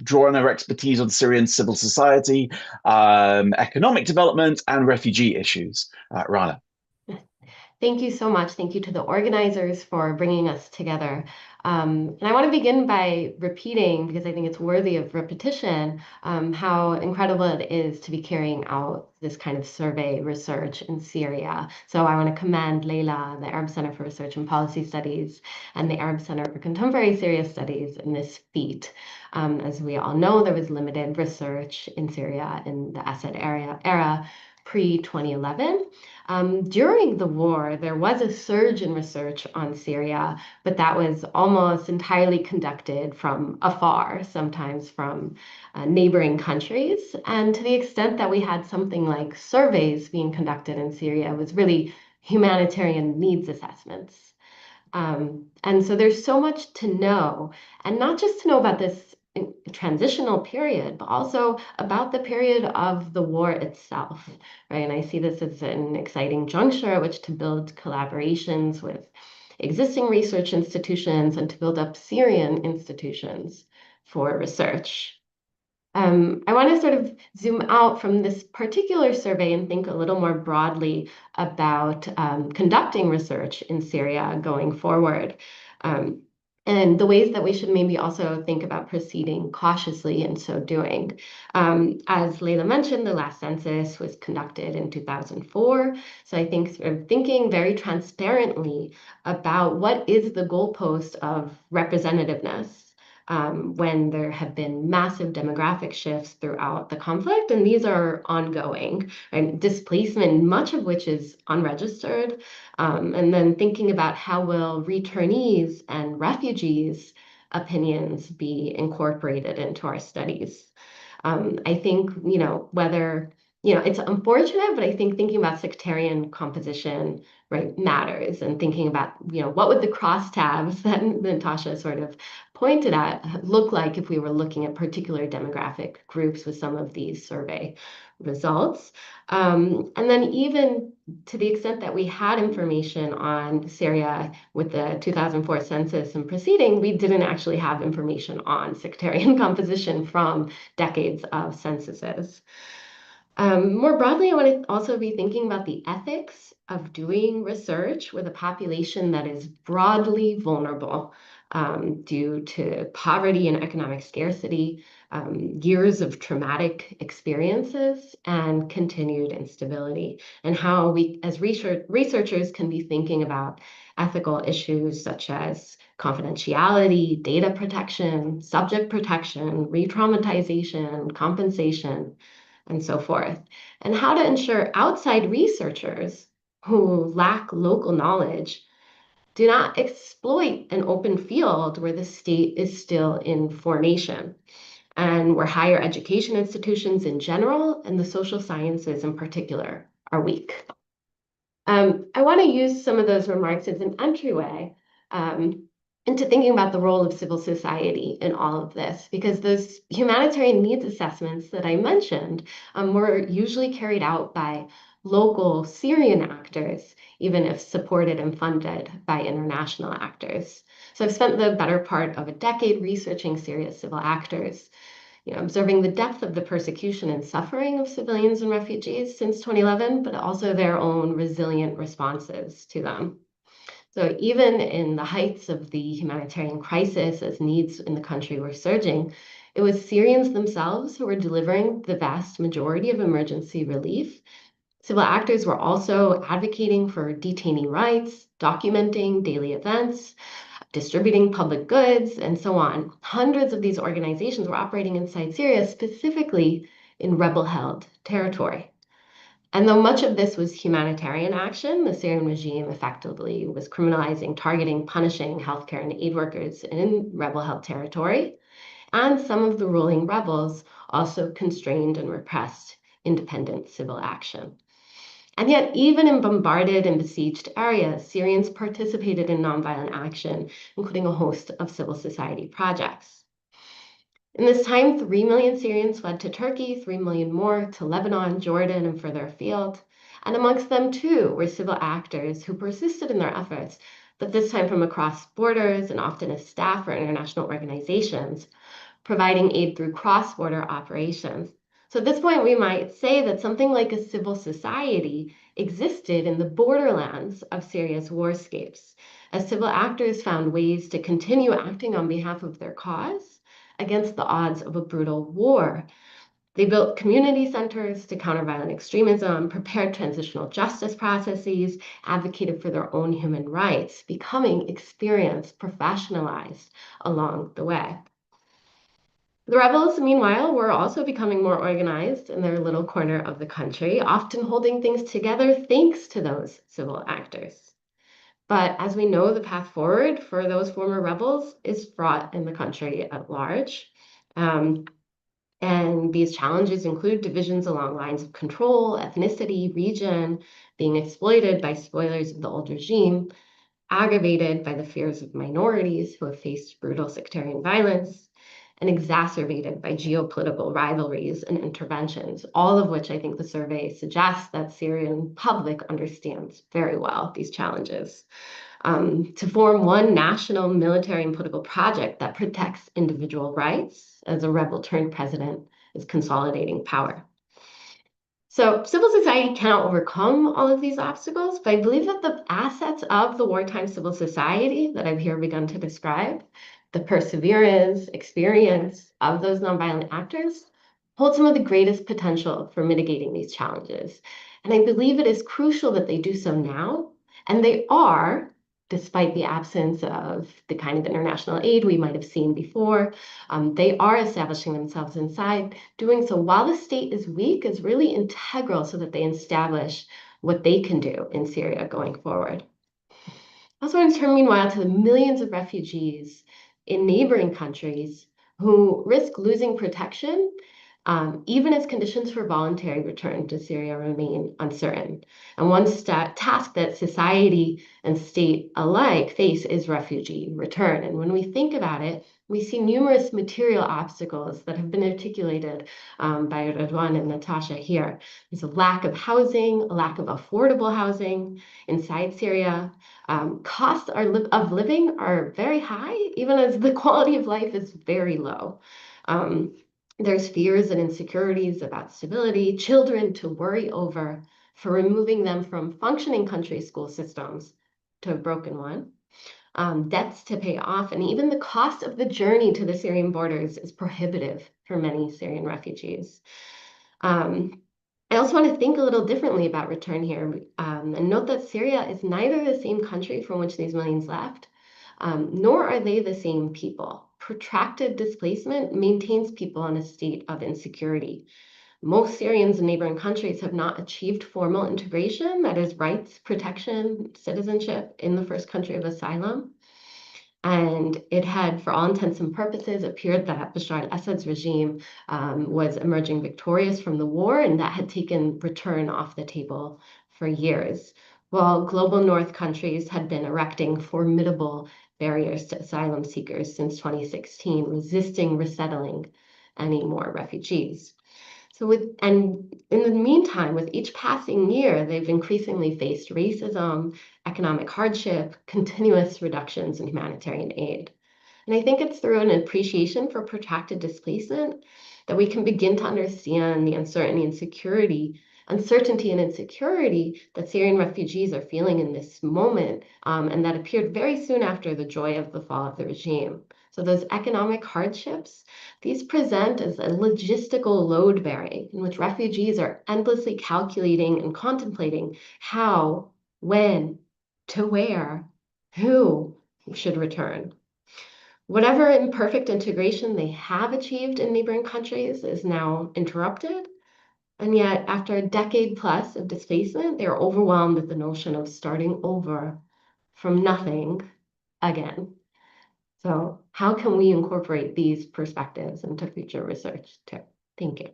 drawing our expertise on Syrian civil society, economic development, and refugee issues. Rana. Thank you so much. Thank you to the organizers for bringing us together. And I want to begin by repeating, because I think it's worthy of repetition, how incredible it is to be carrying out this kind of survey research in Syria. So I want to commend Leila, the Arab Center for Research and Policy Studies, and the Arab Center for Contemporary Syria Studies in this feat. As we all know, there was limited research in Syria in the Assad era pre-2011. During the war, there was a surge in research on Syria, but that was almost entirely conducted from afar, sometimes from neighboring countries. And to the extent that we had something like surveys being conducted in Syria, was really humanitarian needs assessments. And so there's so much to know, and not just to know about this transitional period, but also about the period of the war itself, right? And I see this as an exciting juncture at which to build collaborations with existing research institutions and to build up Syrian institutions for research. I want to sort of zoom out from this particular survey and think a little more broadly about conducting research in Syria going forward. And the ways that we should maybe also think about proceeding cautiously in so doing. As Leila mentioned, the last census was conducted in 2004. So I think sort of thinking very transparently about what is the goalpost of representativeness when there have been massive demographic shifts throughout the conflict, and these are ongoing, and displacement, much of which is unregistered, and then thinking about how will returnees and refugees opinions be incorporated into our studies. I think, whether, it's unfortunate, but I think thinking about sectarian composition, right, matters, and thinking about, what would the crosstabs that Natasha sort of pointed at look like if we were looking at particular demographic groups with some of these survey results. And then even to the extent that we had information on Syria with the 2004 census and preceding, we didn't actually have information on sectarian composition from decades of censuses. More broadly, I want to also be thinking about the ethics of doing research with a population that is broadly vulnerable due to poverty and economic scarcity, years of traumatic experiences, and continued instability, and how we as researchers can be thinking about ethical issues such as confidentiality, data protection, subject protection, re-traumatization, compensation, and so forth, and how to ensure outside researchers who lack local knowledge do not exploit an open field where the state is still in formation, and where higher education institutions in general and the social sciences in particular are weak. I want to use some of those remarks as an entryway into thinking about the role of civil society in all of this, because those humanitarian needs assessments that I mentioned were usually carried out by local Syrian actors, even if supported and funded by international actors. So I've spent the better part of a decade researching Syria's civil actors, observing the depth of the persecution and suffering of civilians and refugees since 2011, but also their own resilient responses to them. So even in the heights of the humanitarian crisis, as needs in the country were surging, it was Syrians themselves who were delivering the vast majority of emergency relief. Civil actors were also advocating for detainee rights, documenting daily events, distributing public goods, and so on. Hundreds of these organizations were operating inside Syria, specifically in rebel-held territory. And though much of this was humanitarian action, the Syrian regime effectively was criminalizing, targeting, punishing healthcare and aid workers in rebel-held territory. And some of the ruling rebels also constrained and repressed independent civil action. And yet, even in bombarded and besieged areas, Syrians participated in nonviolent action, including a host of civil society projects. In this time, 3 million Syrians fled to Turkey, 3 million more to Lebanon, Jordan, and further afield. And amongst them, too, were civil actors who persisted in their efforts, but this time from across borders and often as staff for international organizations, providing aid through cross-border operations. So at this point, we might say that something like a civil society existed in the borderlands of Syria's warscapes, as civil actors found ways to continue acting on behalf of their cause against the odds of a brutal war. They built community centers to counter violent extremism, prepared transitional justice processes, advocated for their own human rights, becoming experienced, professionalized along the way. The rebels, meanwhile, were also becoming more organized in their little corner of the country, often holding things together thanks to those civil actors. But as we know, the path forward for those former rebels is fraught in the country at large. And these challenges include divisions along lines of control, ethnicity, region, being exploited by spoilers of the old regime, aggravated by the fears of minorities who have faced brutal sectarian violence, and exacerbated by geopolitical rivalries and interventions, all of which I think the survey suggests that Syrian public understands very well these challenges. To form one national military and political project that protects individual rights as a rebel-turned president is consolidating power. So civil society cannot overcome all of these obstacles, but I believe that the assets of the wartime civil society that I've here begun to describe, the perseverance, experience of those nonviolent actors, hold some of the greatest potential for mitigating these challenges. And I believe it is crucial that they do so now, and they are, despite the absence of the kind of international aid we might have seen before. They are establishing themselves inside. Doing so while the state is weak is really integral so that they establish what they can do in Syria going forward. I also want to turn, meanwhile, to the millions of refugees in neighboring countries who risk losing protection even as conditions for voluntary return to Syria remain uncertain. And one task that society and state alike face is refugee return. And when we think about it, we see numerous material obstacles that have been articulated by Radwan and Natasha here. There's a lack of housing, a lack of affordable housing inside Syria. Costs of living are very high, even as the quality of life is very low. There's fears and insecurities about stability, children to worry over for removing them from functioning country school systems to a broken one, debts to pay off, and even the cost of the journey to the Syrian borders is prohibitive for many Syrian refugees. I also want to think a little differently about return here and note that Syria is neither the same country from which these millions left, nor are they the same people. Protracted displacement maintains people in a state of insecurity. Most Syrians in neighboring countries have not achieved formal integration, that is, rights, protection, citizenship in the first country of asylum. And it had, for all intents and purposes, appeared that Bashar al-Assad's regime was emerging victorious from the war, and that had taken return off the table for years, while global north countries had been erecting formidable barriers to asylum seekers since 2016, resisting resettling any more refugees. And in the meantime, with each passing year, they've increasingly faced racism, economic hardship, continuous reductions in humanitarian aid. And I think it's through an appreciation for protracted displacement that we can begin to understand the uncertainty and insecurity that Syrian refugees are feeling in this moment, and that appeared very soon after the joy of the fall of the regime. So those economic hardships, these present as a logistical load bearing in which refugees are endlessly calculating and contemplating how, when, to where, who should return. Whatever imperfect integration they have achieved in neighboring countries is now interrupted. And yet, after a decade plus of displacement, they're overwhelmed with the notion of starting over from nothing again. So how can we incorporate these perspectives into future research too? Thank you.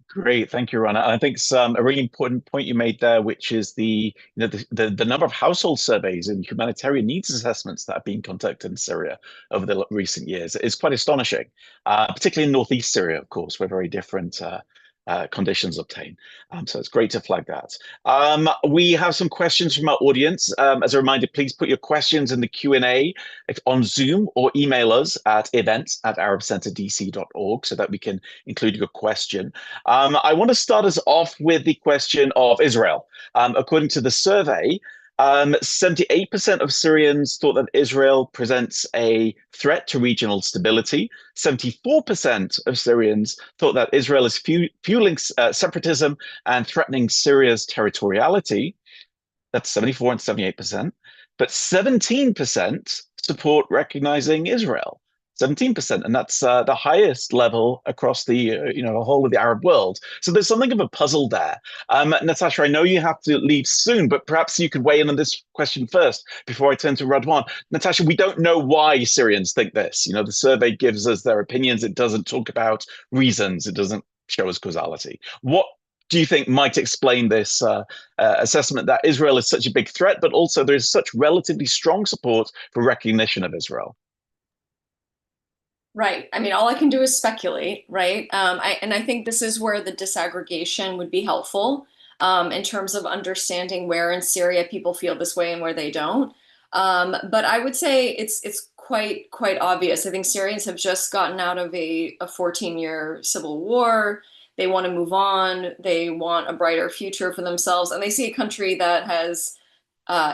Great, thank you, Rana. I think some a really important point you made there, which is the number of household surveys and humanitarian needs assessments that have been conducted in Syria over the recent years is quite astonishing, particularly in northeast Syria, of course, where very different conditions obtain. So it's great to flag that. We have some questions from our audience. As a reminder, please put your questions in the Q&A on Zoom or email us at events@arabcenterdc.org so that we can include your question. I want to start us off with the question of Israel. According to the survey, 78% of Syrians thought that Israel presents a threat to regional stability. 74% of Syrians thought that Israel is fueling separatism and threatening Syria's territoriality. That's 74 and 78%. But 17% support recognizing Israel. 17%, and that's the highest level across the whole of the Arab world. So there's something of a puzzle there. Natasha, I know you have to leave soon, but perhaps you could weigh in on this question first before I turn to Radwan. Natasha, we don't know why Syrians think this. The survey gives us their opinions. It doesn't talk about reasons. It doesn't show us causality. What do you think might explain this assessment that Israel is such a big threat, but also there's such relatively strong support for recognition of Israel? Right. I mean, all I can do is speculate, right? I think this is where the disaggregation would be helpful in terms of understanding where in Syria people feel this way and where they don't. But I would say it's quite obvious. I think Syrians have just gotten out of a 14-year civil war. They want to move on. They want a brighter future for themselves, and they see a country that has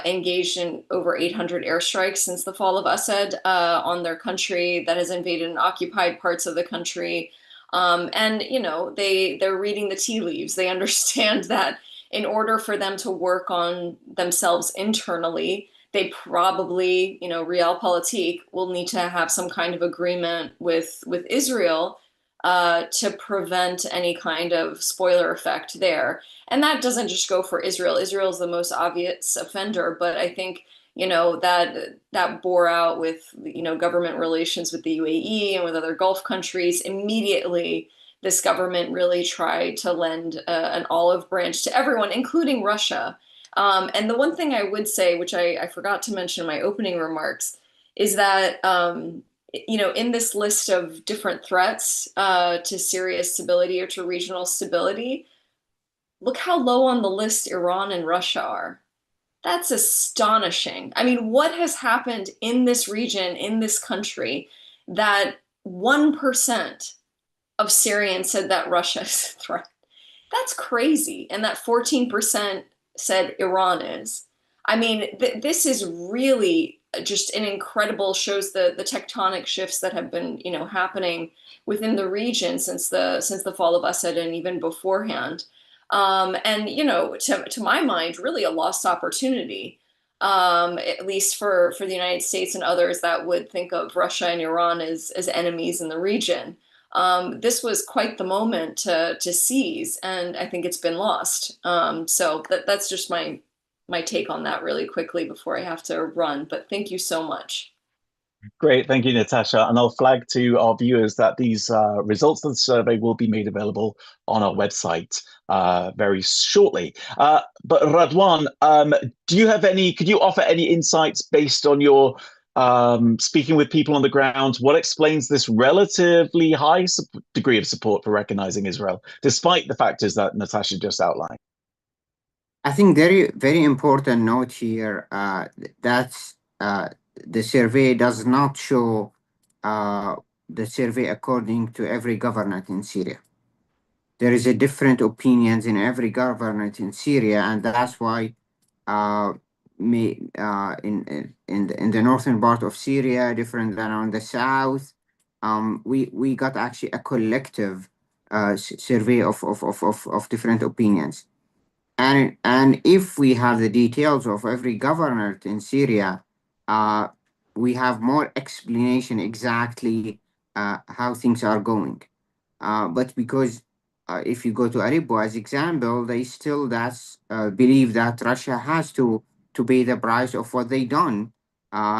engaged in over 800 airstrikes since the fall of Assad on their country, that has invaded and occupied parts of the country. And they're reading the tea leaves. They understand that in order for them to work on themselves internally, they probably, realpolitik will need to have some kind of agreement with Israel to prevent any kind of spoiler effect there. And that doesn't just go for Israel. Israel is the most obvious offender, but I think, that bore out with, government relations with the UAE and with other Gulf countries. Immediately, this government really tried to lend an olive branch to everyone, including Russia. And the one thing I would say, which I forgot to mention in my opening remarks, is that, in this list of different threats to Syria's stability or to regional stability, look how low on the list Iran and Russia are. That's astonishing. I mean, what has happened in this region, in this country, that 1% of Syrians said that Russia is a threat? That's crazy. And that 14% said Iran is. I mean, this is really just an incredible, shows the tectonic shifts that have been, happening within the region since the fall of Assad and even beforehand. And, to my mind, really a lost opportunity, at least for the United States and others that would think of Russia and Iran as enemies in the region. This was quite the moment to seize, and I think it's been lost. So that's just my take on that really quickly before I have to run. But thank you so much. Great, thank you, Natasha. And I'll flag to our viewers that these results of the survey will be made available on our website very shortly. But Radwan, could you offer any insights based on your speaking with people on the ground? What explains this relatively high degree of support for recognizing Israel, despite the factors that Natasha just outlined? I think very, very important note here, that's the survey does not show the survey according to every government in Syria. There is a different opinions in every government in Syria, and that's why in the northern part of Syria, different than on the south, we got actually a collective survey of different opinions. And if we have the details of every governor in Syria, we have more explanation exactly how things are going. But because if you go to Aleppo as example, they still believe that Russia has to pay the price of what they done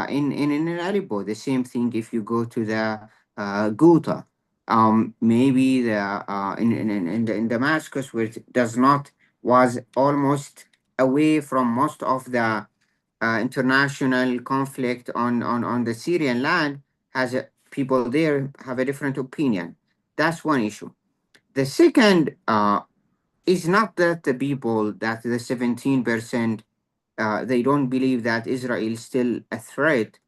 in Aleppo. The same thing if you go to the Ghouta, maybe in Damascus, which was almost away from most of the international conflict on the Syrian land, people there have a different opinion. That's one issue. The second is not that the people, that the 17%, they don't believe that Israel is still a threat,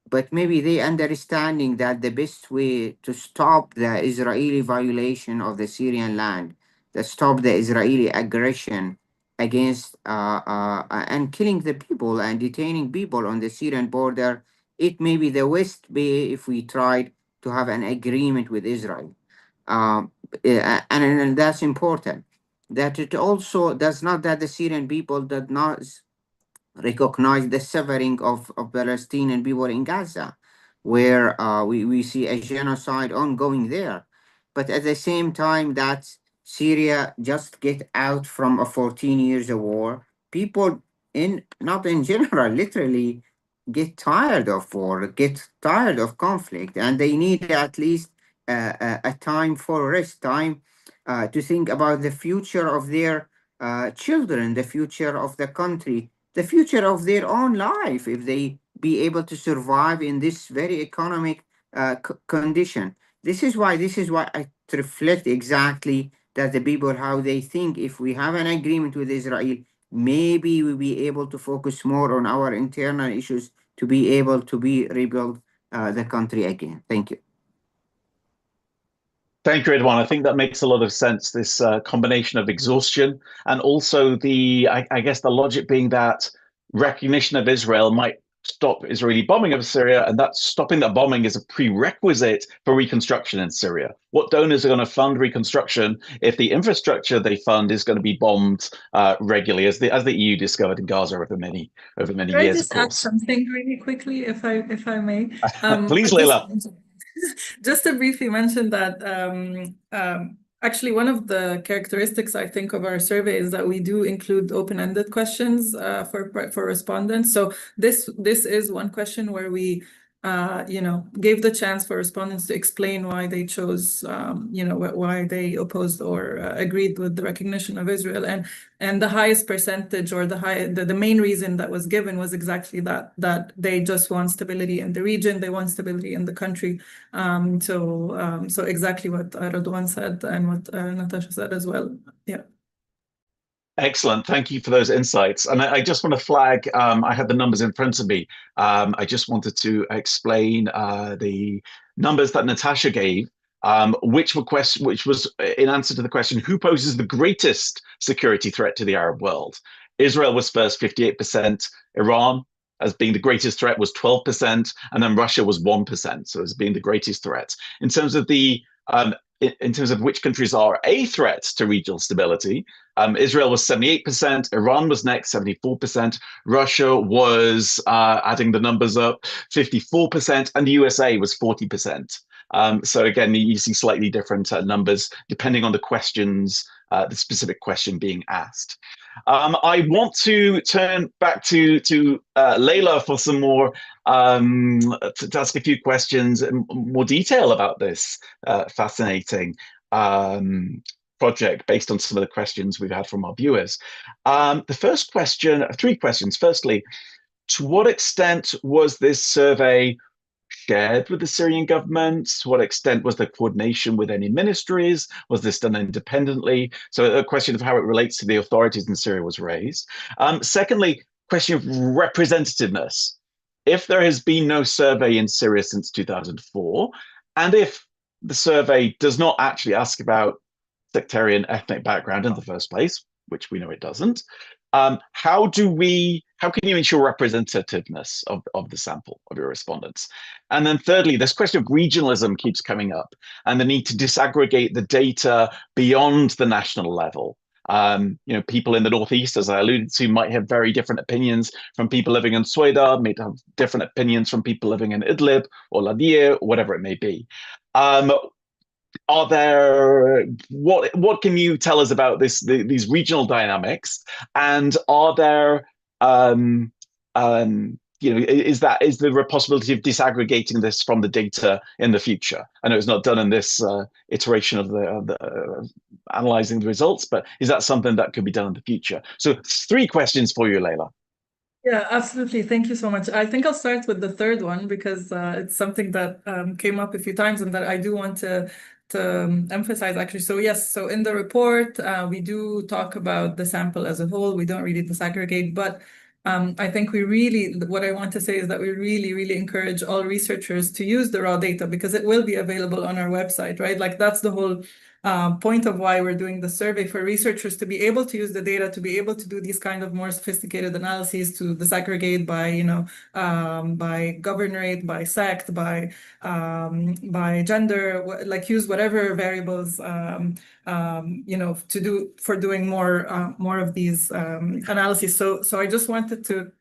but maybe they understanding that the best way to stop the Israeli violation of the Syrian land, to stop the Israeli aggression against and killing the people and detaining people on the Syrian border, it may be the West way if we tried to have an agreement with Israel. And that's important. That it also does not that the Syrian people did not recognize the suffering of Palestinian people in Gaza, where we see a genocide ongoing there. But at the same time that Syria just get out from a 14 years of war, people not in general, literally get tired of war, get tired of conflict, and they need at least a time for rest, time to think about the future of their children, the future of the country, the future of their own life, if they be able to survive in this very economic condition. This is why I reflect exactly that the people, how they think. If we have an agreement with Israel, maybe we'll be able to focus more on our internal issues to be able to rebuild the country again. Thank you. Thank you, Radwan. I think that makes a lot of sense, this combination of exhaustion and also I guess the logic being that recognition of Israel might stop Israeli bombing of Syria, and that stopping that bombing is a prerequisite for reconstruction in Syria. What donors are going to fund reconstruction if the infrastructure they fund is going to be bombed regularly, as the EU discovered in Gaza over many years, of course. Can I just add something really quickly, if I may? Please, Leila. Just to briefly mention that Actually, one of the characteristics, I think, of our survey is that we do include open-ended questions for respondents. So this is one question where we gave the chance for respondents to explain why they chose, why they opposed or agreed with the recognition of Israel. And the highest percentage, or the main reason that was given, was exactly that they just want stability in the region, they want stability in the country. So exactly what Radwan said and what Natasha said as well. Yeah. Excellent. Thank you for those insights. And I just want to flag, I had the numbers in front of me. I just wanted to explain the numbers that Natasha gave, which was in answer to the question, who poses the greatest security threat to the Arab world? Israel was first, 58%. Iran, as being the greatest threat, was 12%. And then Russia was 1%. So as being the greatest threat. In terms of in terms of which countries are a threat to regional stability, Israel was 78%, Iran was next, 74%, Russia was, adding the numbers up, 54%, and the USA was 40%. So again, you see slightly different numbers depending on the questions, the specific question being asked. I want to turn back to Leila for some more, to ask a few questions in more detail about this fascinating project based on some of the questions we've had from our viewers. The first question, three questions. Firstly, to what extent was this survey shared with the Syrian government? To what extent was there coordination with any ministries? Was this done independently? So a question of how it relates to the authorities in Syria was raised. Secondly, question of representativeness. If there has been no survey in Syria since 2004, and if the survey does not actually ask about sectarian ethnic background in the first place, which we know it doesn't, how can you ensure representativeness of the sample of your respondents? And then thirdly, this question of regionalism keeps coming up, and the need to disaggregate the data beyond the national level. People in the Northeast, as I alluded to, might have very different opinions from people living in Soledar, may have different opinions from people living in Idlib or Ladia, or whatever it may be. What can you tell us about these regional dynamics, and are there is there a possibility of disaggregating this from the data in the future? I know it's not done in this iteration of the analyzing the results, but is that something that could be done in the future? So 3 questions for you, Leila. Yeah, absolutely. Thank you so much. I think I'll start with the third one because it's something that came up a few times and that I do want to emphasize, actually. So yes, so in the report, we do talk about the sample as a whole. We don't really disaggregate, but I think what I want to say is that we really encourage all researchers to use the raw data, because it will be available on our website, right? Like that's the whole point of why we're doing the survey, for researchers to be able to use the data, to be able to do these kind of more sophisticated analyses, to disaggregate by, by governorate, by sect, by gender, like use whatever variables, for doing more of these analyses. So I just wanted to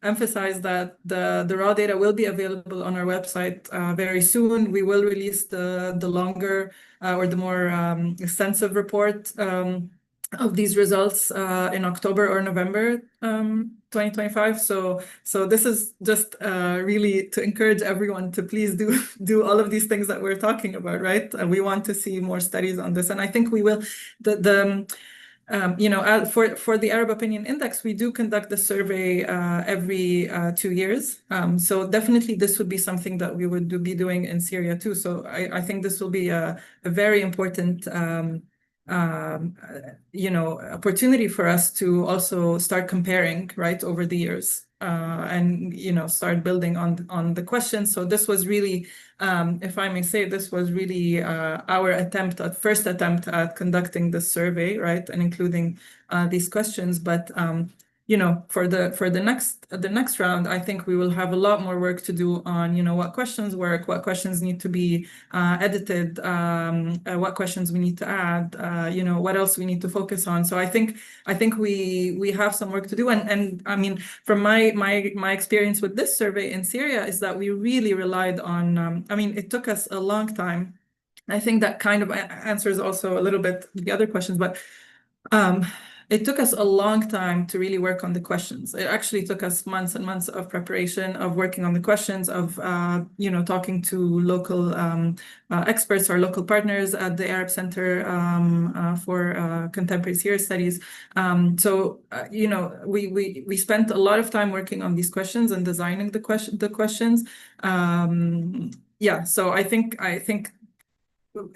emphasize that the raw data will be available on our website very soon. We will release the longer or the more extensive report of these results in October or November 2025. So this is just really to encourage everyone to please do all of these things that we're talking about, right? We want to see more studies on this, and I think we will. For the Arab Opinion Index, we do conduct the survey every 2 years. So definitely this would be something that we would be doing in Syria too. So I think this will be a very important opportunity for us to also start comparing, right, over the years, and start building on the questions. So this was really, if I may say, this was really our first attempt at conducting this survey, right, and including these questions. But for the next round, I think we will have a lot more work to do on what questions work, what questions need to be edited, what questions we need to add, what else we need to focus on. So I think we have some work to do, and I mean, from my experience with this survey in Syria is that we really relied on. I mean, it took us a long time I think that kind of answers also a little bit the other questions, but it took us a long time to really work on the questions. It actually took us months and months of preparation, of working on the questions, of talking to local experts or local partners at the Arab Center for Contemporary Syria Studies. We spent a lot of time working on these questions and designing the questions. So I think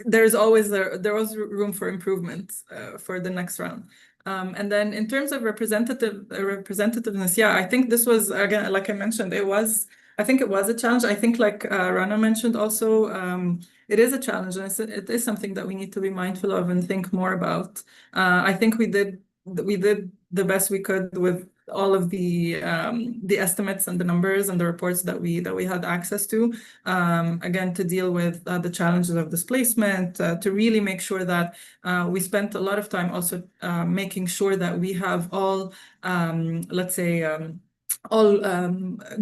there was room for improvement for the next round. And then in terms of representativeness, I think this was, again, like I mentioned, I think it was a challenge. I think like Rana mentioned also, it is a challenge, and it is something that we need to be mindful of and think more about. I think we did the best we could with all of the estimates and the numbers and the reports that we had access to, again, to deal with the challenges of displacement, to really make sure that we spent a lot of time also making sure that we have all, let's say, all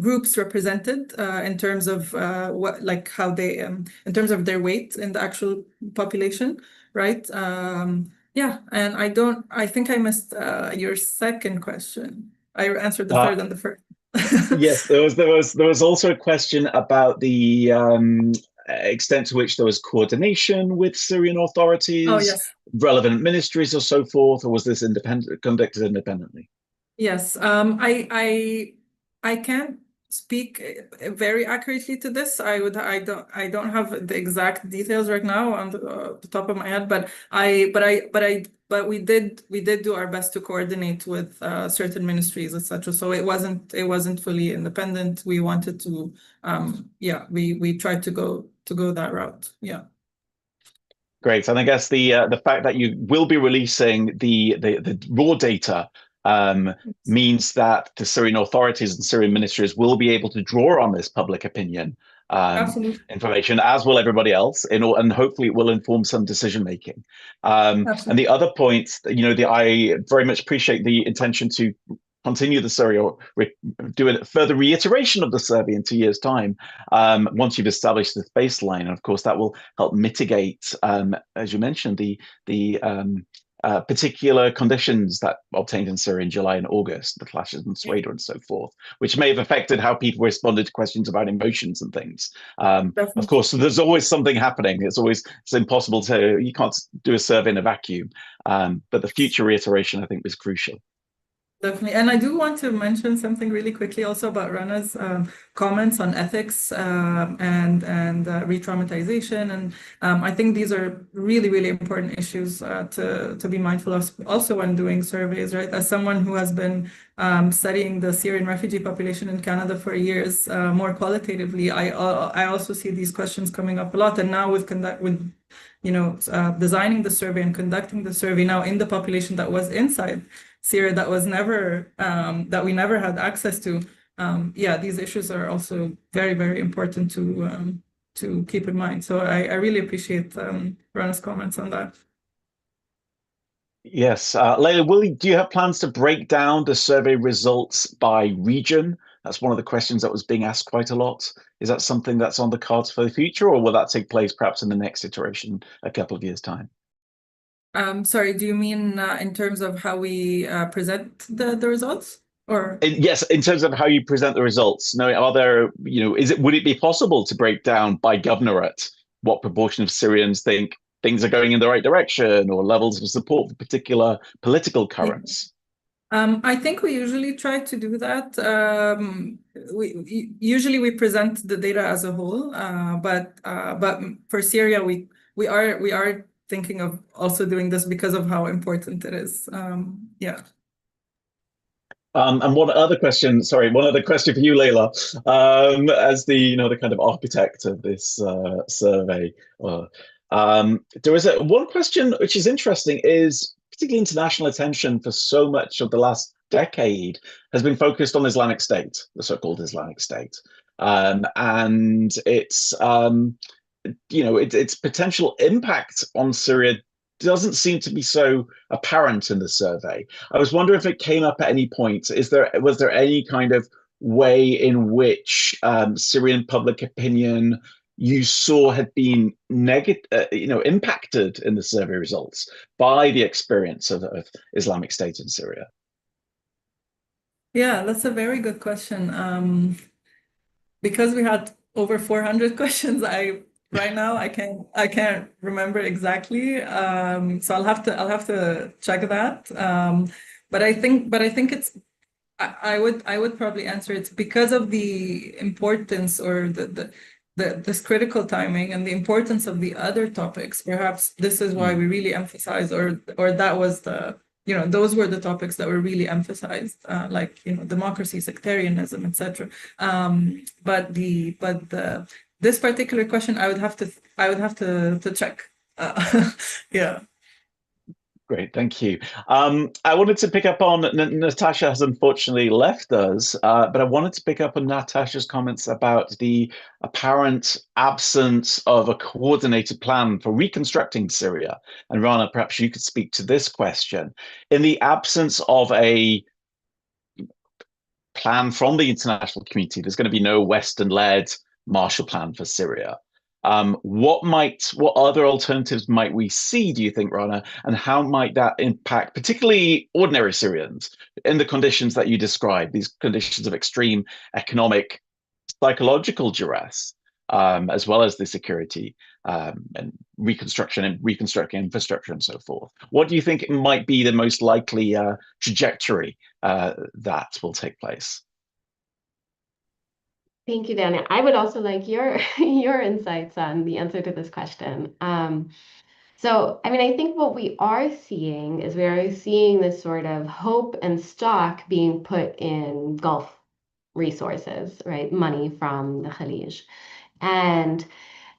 groups represented in terms of how they in terms of their weight in the actual population, right? And I think I missed your second question. I answered the third and the first. Yes, there was also a question about the extent to which there was coordination with Syrian authorities, oh, yes. relevant ministries, or so forth, or was this conducted independently? Yes, I can't speak very accurately to this. I don't have the exact details right now on the top of my head, but we did do our best to coordinate with certain ministries, etc. So it wasn't fully independent. We wanted to we tried to go that route. Yeah. Great, and I guess the fact that you will be releasing the raw data means that the Syrian authorities and Syrian ministries will be able to draw on this public opinion information, as will everybody else, and hopefully it will inform some decision making. And the other point, I very much appreciate the intention to continue the survey or do a further reiteration of the survey in 2 years' time, once you've established this baseline. And of course, that will help mitigate, as you mentioned, the particular conditions that obtained in Syria in July and August, the clashes in Sweden and so forth, which may have affected how people responded to questions about emotions and things. Of course, there's always something happening. It's impossible you can't do a survey in a vacuum. But the future reiteration, I think, is crucial. Definitely. And I do want to mention something really quickly also about Rana's comments on ethics and re-traumatization. And I think these are really, really important issues to be mindful of also when doing surveys, right? As someone who has been studying the Syrian refugee population in Canada for years, more qualitatively, I also see these questions coming up a lot. And now with designing the survey and conducting the survey now in the population that was inside Syria that we never had access to. These issues are also very, very important to keep in mind. So I really appreciate Rana's comments on that. Yes, Leila, do you have plans to break down the survey results by region? That's one of the questions that was being asked quite a lot. Is that something that's on the cards for the future, or will that take place perhaps in the next iteration, a couple of years' time? Sorry, do you mean in terms of how we present the results? Or yes, in terms of how you present the results. No, would it be possible to break down by governorate what proportion of Syrians think things are going in the right direction, or levels of support for particular political currents? I think we usually try to do that. We present the data as a whole, but for Syria, we are thinking of also doing this because of how important it is. And one other question for you, Leila, as the kind of architect of this survey. There is one question which is interesting, is particularly international attention for so much of the last decade has been focused on Islamic State, the so-called Islamic State, and its its potential impact on Syria doesn't seem to be so apparent in the survey. I was wondering if it came up at any point. Was there any kind of way in which Syrian public opinion you saw had been impacted in the survey results by the experience of Islamic State in Syria? Yeah, that's a very good question. Because we had over 400 questions, right now I can't remember exactly. So I'll have to check that. But I think it's I would probably answer it's because of the importance or this critical timing and the importance of the other topics. Perhaps this is why we really emphasize, or that was those were the topics that were really emphasized, like democracy, sectarianism, etc. But this particular question, I would have to check. Yeah. Great, thank you. I wanted to pick up on Natasha has unfortunately left us, but I wanted to pick up on Natasha's comments about the apparent absence of a coordinated plan for reconstructing Syria. And Rana, perhaps you could speak to this question. In the absence of a plan from the international community, there's going to be no Western-led Marshall Plan for Syria. What other alternatives might we see, do you think, Rana, and how might that impact particularly ordinary Syrians in the conditions that you described, these conditions of extreme economic, psychological duress, as well as the security and reconstructing infrastructure and so forth? What do you think might be the most likely trajectory that will take place? Thank you, Daniel. I would also like your insights on the answer to this question. So, I mean, I think what we are seeing is we are seeing this sort of hope and stock being put in Gulf resources, right? Money from the Khalij. And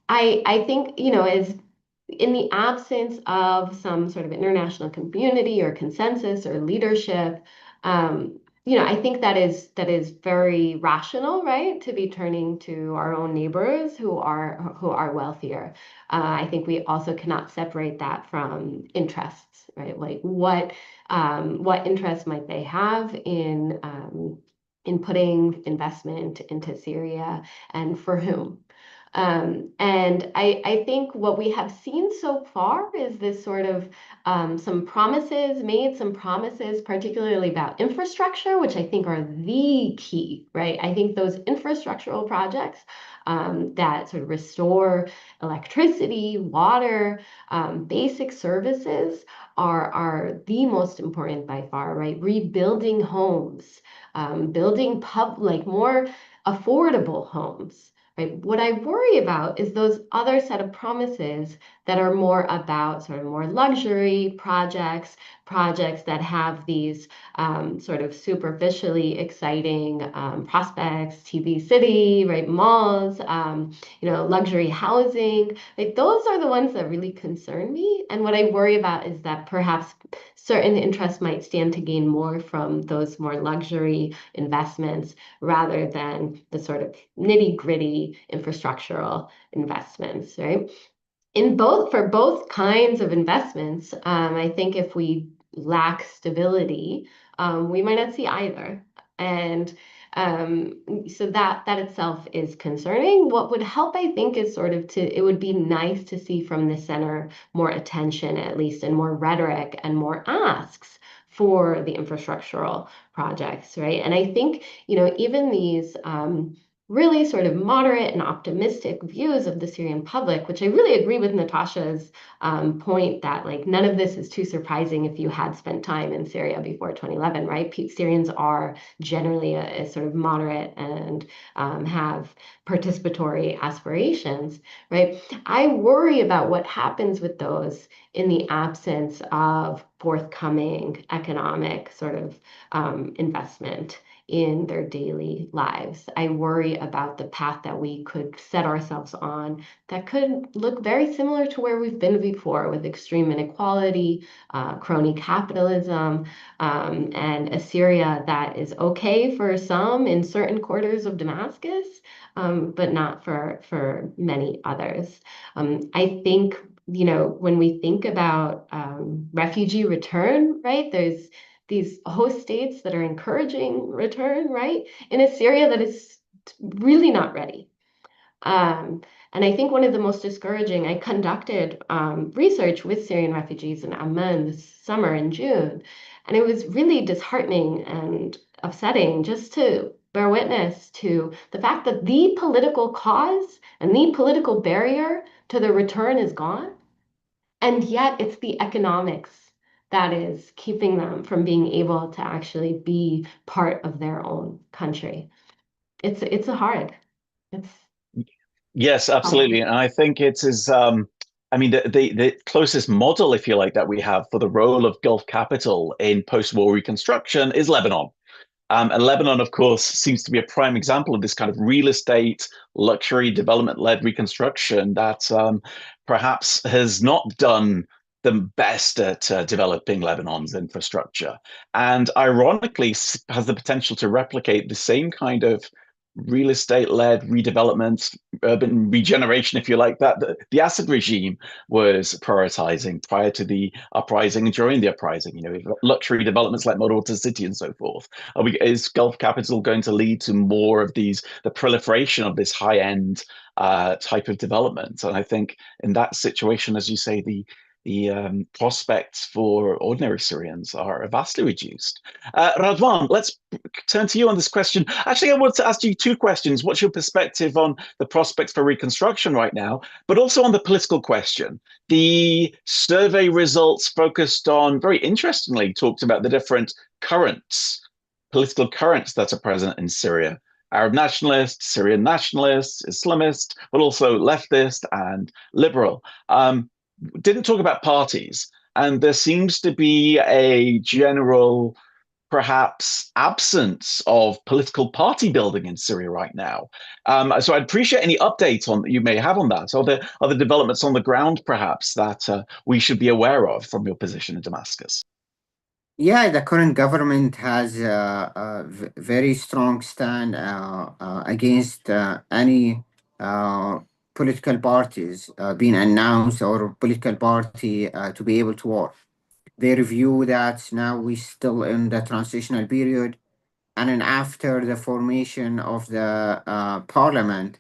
I think, as in the absence of some sort of international community or consensus or leadership, I think that is very rational, right? To be turning to our own neighbors who are wealthier. I think we also cannot separate that from interests, right? Like what interest might they have in putting investment into Syria, and for whom? And I think what we have seen so far is this sort of some promises, particularly about infrastructure, which I think are the key, right? I think those infrastructural projects that sort of restore electricity, water, basic services are the most important by far, right? Rebuilding homes, building more affordable homes. Right. What I worry about is those other set of promises that are more about sort of more luxury projects that have these sort of superficially exciting prospects, TV city, right, malls, luxury housing. Like those are the ones that really concern me. And what I worry about is that perhaps certain interests might stand to gain more from those more luxury investments rather than the sort of nitty-gritty infrastructural investments, right? For both kinds of investments, I think if we lack stability, we might not see either. And so that itself is concerning. What would help, I think, is it would be nice to see from the center more attention, at least, and more rhetoric and more asks for the infrastructural projects, right? And I think, even these really sort of moderate and optimistic views of the Syrian public, which I really agree with Natasha's point that like none of this is too surprising if you had spent time in Syria before 2011, right? Syrians are generally a sort of moderate and have participatory aspirations, right? I worry about what happens with those in the absence of forthcoming economic sort of investment in their daily lives. I worry about the path that we could set ourselves on that could look very similar to where we've been before, with extreme inequality, crony capitalism, and a Syria that is okay for some in certain quarters of Damascus, but not for many others. I think, when we think about refugee return, right, there's these host states that are encouraging return, right, in a Syria that is really not ready. And I think one of the most discouraging, I conducted research with Syrian refugees in Amman this summer in June, and it was really disheartening and upsetting just to bear witness to the fact that the political cause and the political barrier to the return is gone. And yet it's the economics that is keeping them from being able to actually be part of their own country. It's a hard. It's Yes, absolutely. And I think it is, I mean, the closest model, if you like, that we have for the role of Gulf capital in post-war reconstruction is Lebanon. And Lebanon, of course, seems to be a prime example of this kind of real estate, luxury, development-led reconstruction that perhaps has not done the best at developing Lebanon's infrastructure. And ironically, has the potential to replicate the same kind of real estate-led redevelopment, urban regeneration, if you like, that the Assad regime was prioritizing prior to the uprising and during the uprising. Luxury developments like Model City and so forth. Is Gulf capital going to lead to more of the proliferation of this high-end type of development? And I think in that situation, as you say, the prospects for ordinary Syrians are vastly reduced. Radwan, let's turn to you on this question. Actually, I want to ask you two questions. What's your perspective on the prospects for reconstruction right now, but also on the political question? The survey results focused on, very interestingly, talked about the different political currents that are present in Syria. Arab nationalists, Syrian nationalists, Islamist, but also leftist and liberal. Didn't talk about parties, and there seems to be a general, perhaps, absence of political party building in Syria right now. So I'd appreciate any update on that you may have on that. Are there developments on the ground, perhaps, that we should be aware of from your position in Damascus? Yeah, the current government has a very strong stand against any political parties being announced or political party to be able to work. They review that now we're still in the transitional period, and then after the formation of the parliament,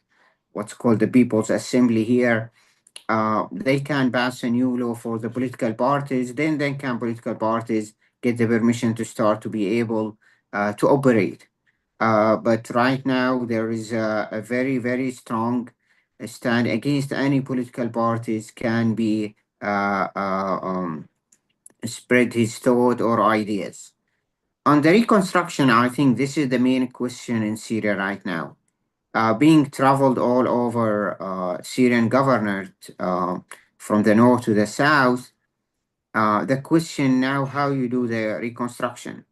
what's called the People's Assembly here, they can pass a new law for the political parties. Then can political parties get the permission to start to be able to operate. But right now there is a very, very strong stand against any political parties can be spread his thought or ideas. On the reconstruction, I think this is the main question in Syria right now. Being traveled all over Syrian governorate from the north to the south, the question now how you do the reconstruction.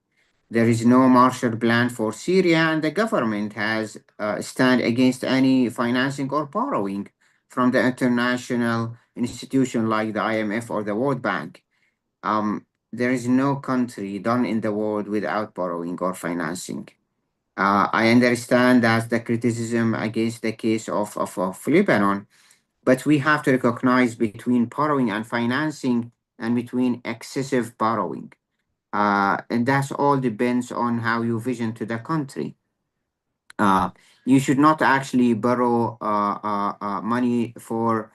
There is no Marshall Plan for Syria, and the government has stand against any financing or borrowing from the international institution like the IMF or the World Bank. There is no country done in the world without borrowing or financing. I understand that the criticism against the case of Lebanon, but we have to recognize between borrowing and financing and between excessive borrowing. And that all depends on how you vision to the country. You should not actually borrow money for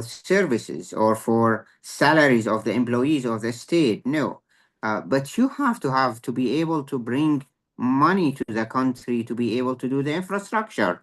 services or for salaries of the employees of the state. No, but you have to be able to bring money to the country to be able to do the infrastructure.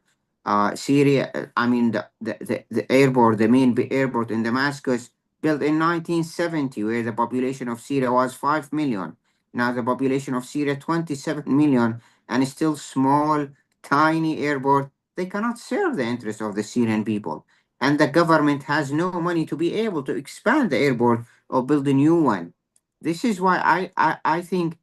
Syria, I mean the airport, the main airport in Damascus, built in 1970, where the population of Syria was 5 million. Now the population of Syria 27 million, and it's still small, tiny airport. They cannot serve the interests of the Syrian people. And the government has no money to be able to expand the airport or build a new one. This is why I think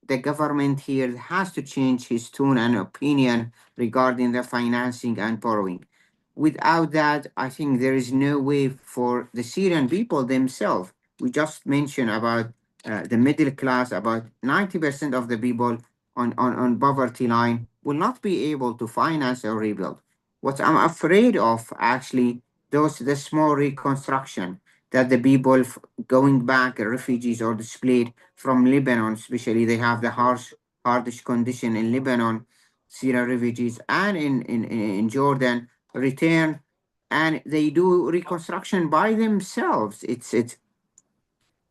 the government here has to change his tone and opinion regarding the financing and borrowing. Without that, I think there is no way for the Syrian people themselves. We just mentioned about the middle class, about 90% of the people on poverty line will not be able to finance or rebuild. What I'm afraid of, actually, the small reconstruction that the people going back, refugees or displaced from Lebanon, especially they have the harsh condition in Lebanon, Syrian refugees, and in Jordan, return and they do reconstruction by themselves. It's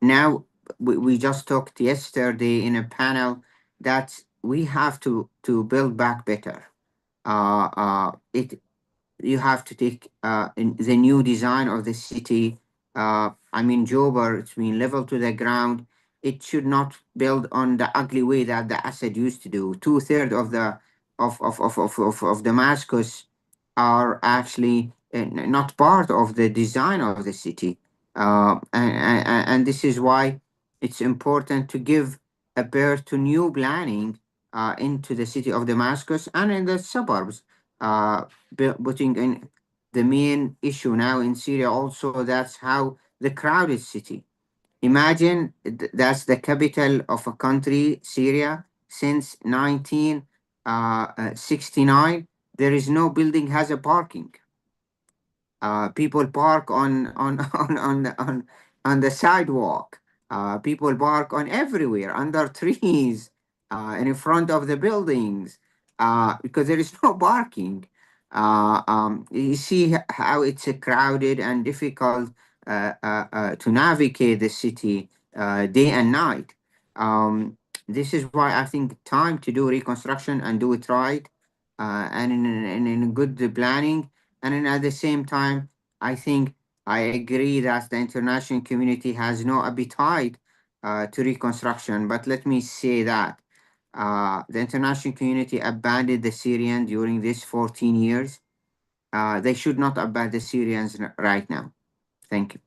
now we just talked yesterday in a panel that we have to build back better. It You have to take in the new design of the city. I mean, Jobar, it's been level to the ground. It should not build on the ugly way that the Assad used to do. 2/3 of the of Damascus are actually not part of the design of the city. And this is why it's important to give a birth to new planning into the city of Damascus and in the suburbs. Putting in the main issue now in Syria also, that's how the crowded city. Imagine that's the capital of a country, Syria, since 1969. There is no building has a parking. People park on the sidewalk. People park on everywhere, under trees, and in front of the buildings, because there is no parking. You see how it's crowded and difficult to navigate the city day and night. This is why I think time to do reconstruction and do it right, and in good planning. And then at the same time, I think I agree that the international community has no appetite to reconstruction. But let me say that the international community abandoned the Syrians during these 14 years. They should not abandon the Syrians right now. Thank you.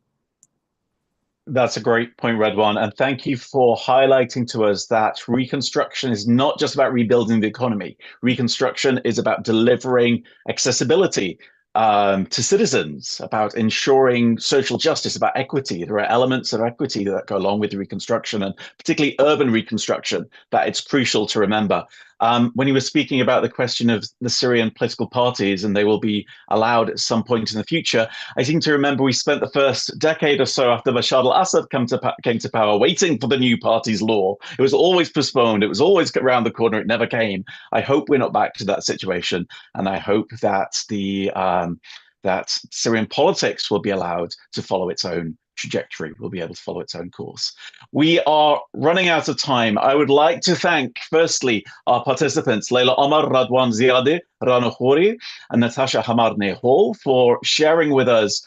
That's a great point, Redwan. And thank you for highlighting to us that reconstruction is not just about rebuilding the economy. Reconstruction is about delivering accessibility to citizens, about ensuring social justice, about equity. There are elements of equity that go along with the reconstruction, and particularly urban reconstruction, that it's crucial to remember. When you were speaking about the question of the Syrian political parties, and they will be allowed at some point in the future, I seem to remember we spent the first decade or so after Bashar al-Assad came to power waiting for the new party's law. It was always postponed. It was always around the corner. It never came. I hope we're not back to that situation, and I hope that that Syrian politics will be allowed to follow its own trajectory, will be able to follow its own course. We are running out of time. I would like to thank, firstly, our participants, Leila Omar, Radwan Ziadeh, Rana Khouri, and Natasha Hamarne Hall, for sharing with us,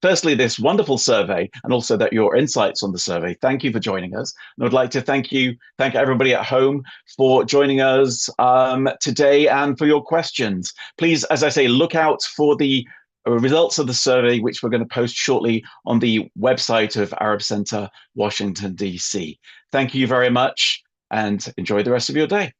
firstly, this wonderful survey, and also that your insights on the survey. Thank you for joining us. And I'd like to thank everybody at home for joining us today and for your questions. Please, as I say, look out for the results of the survey, which we're going to post shortly on the website of Arab Center, Washington, D.C. Thank you very much, and enjoy the rest of your day.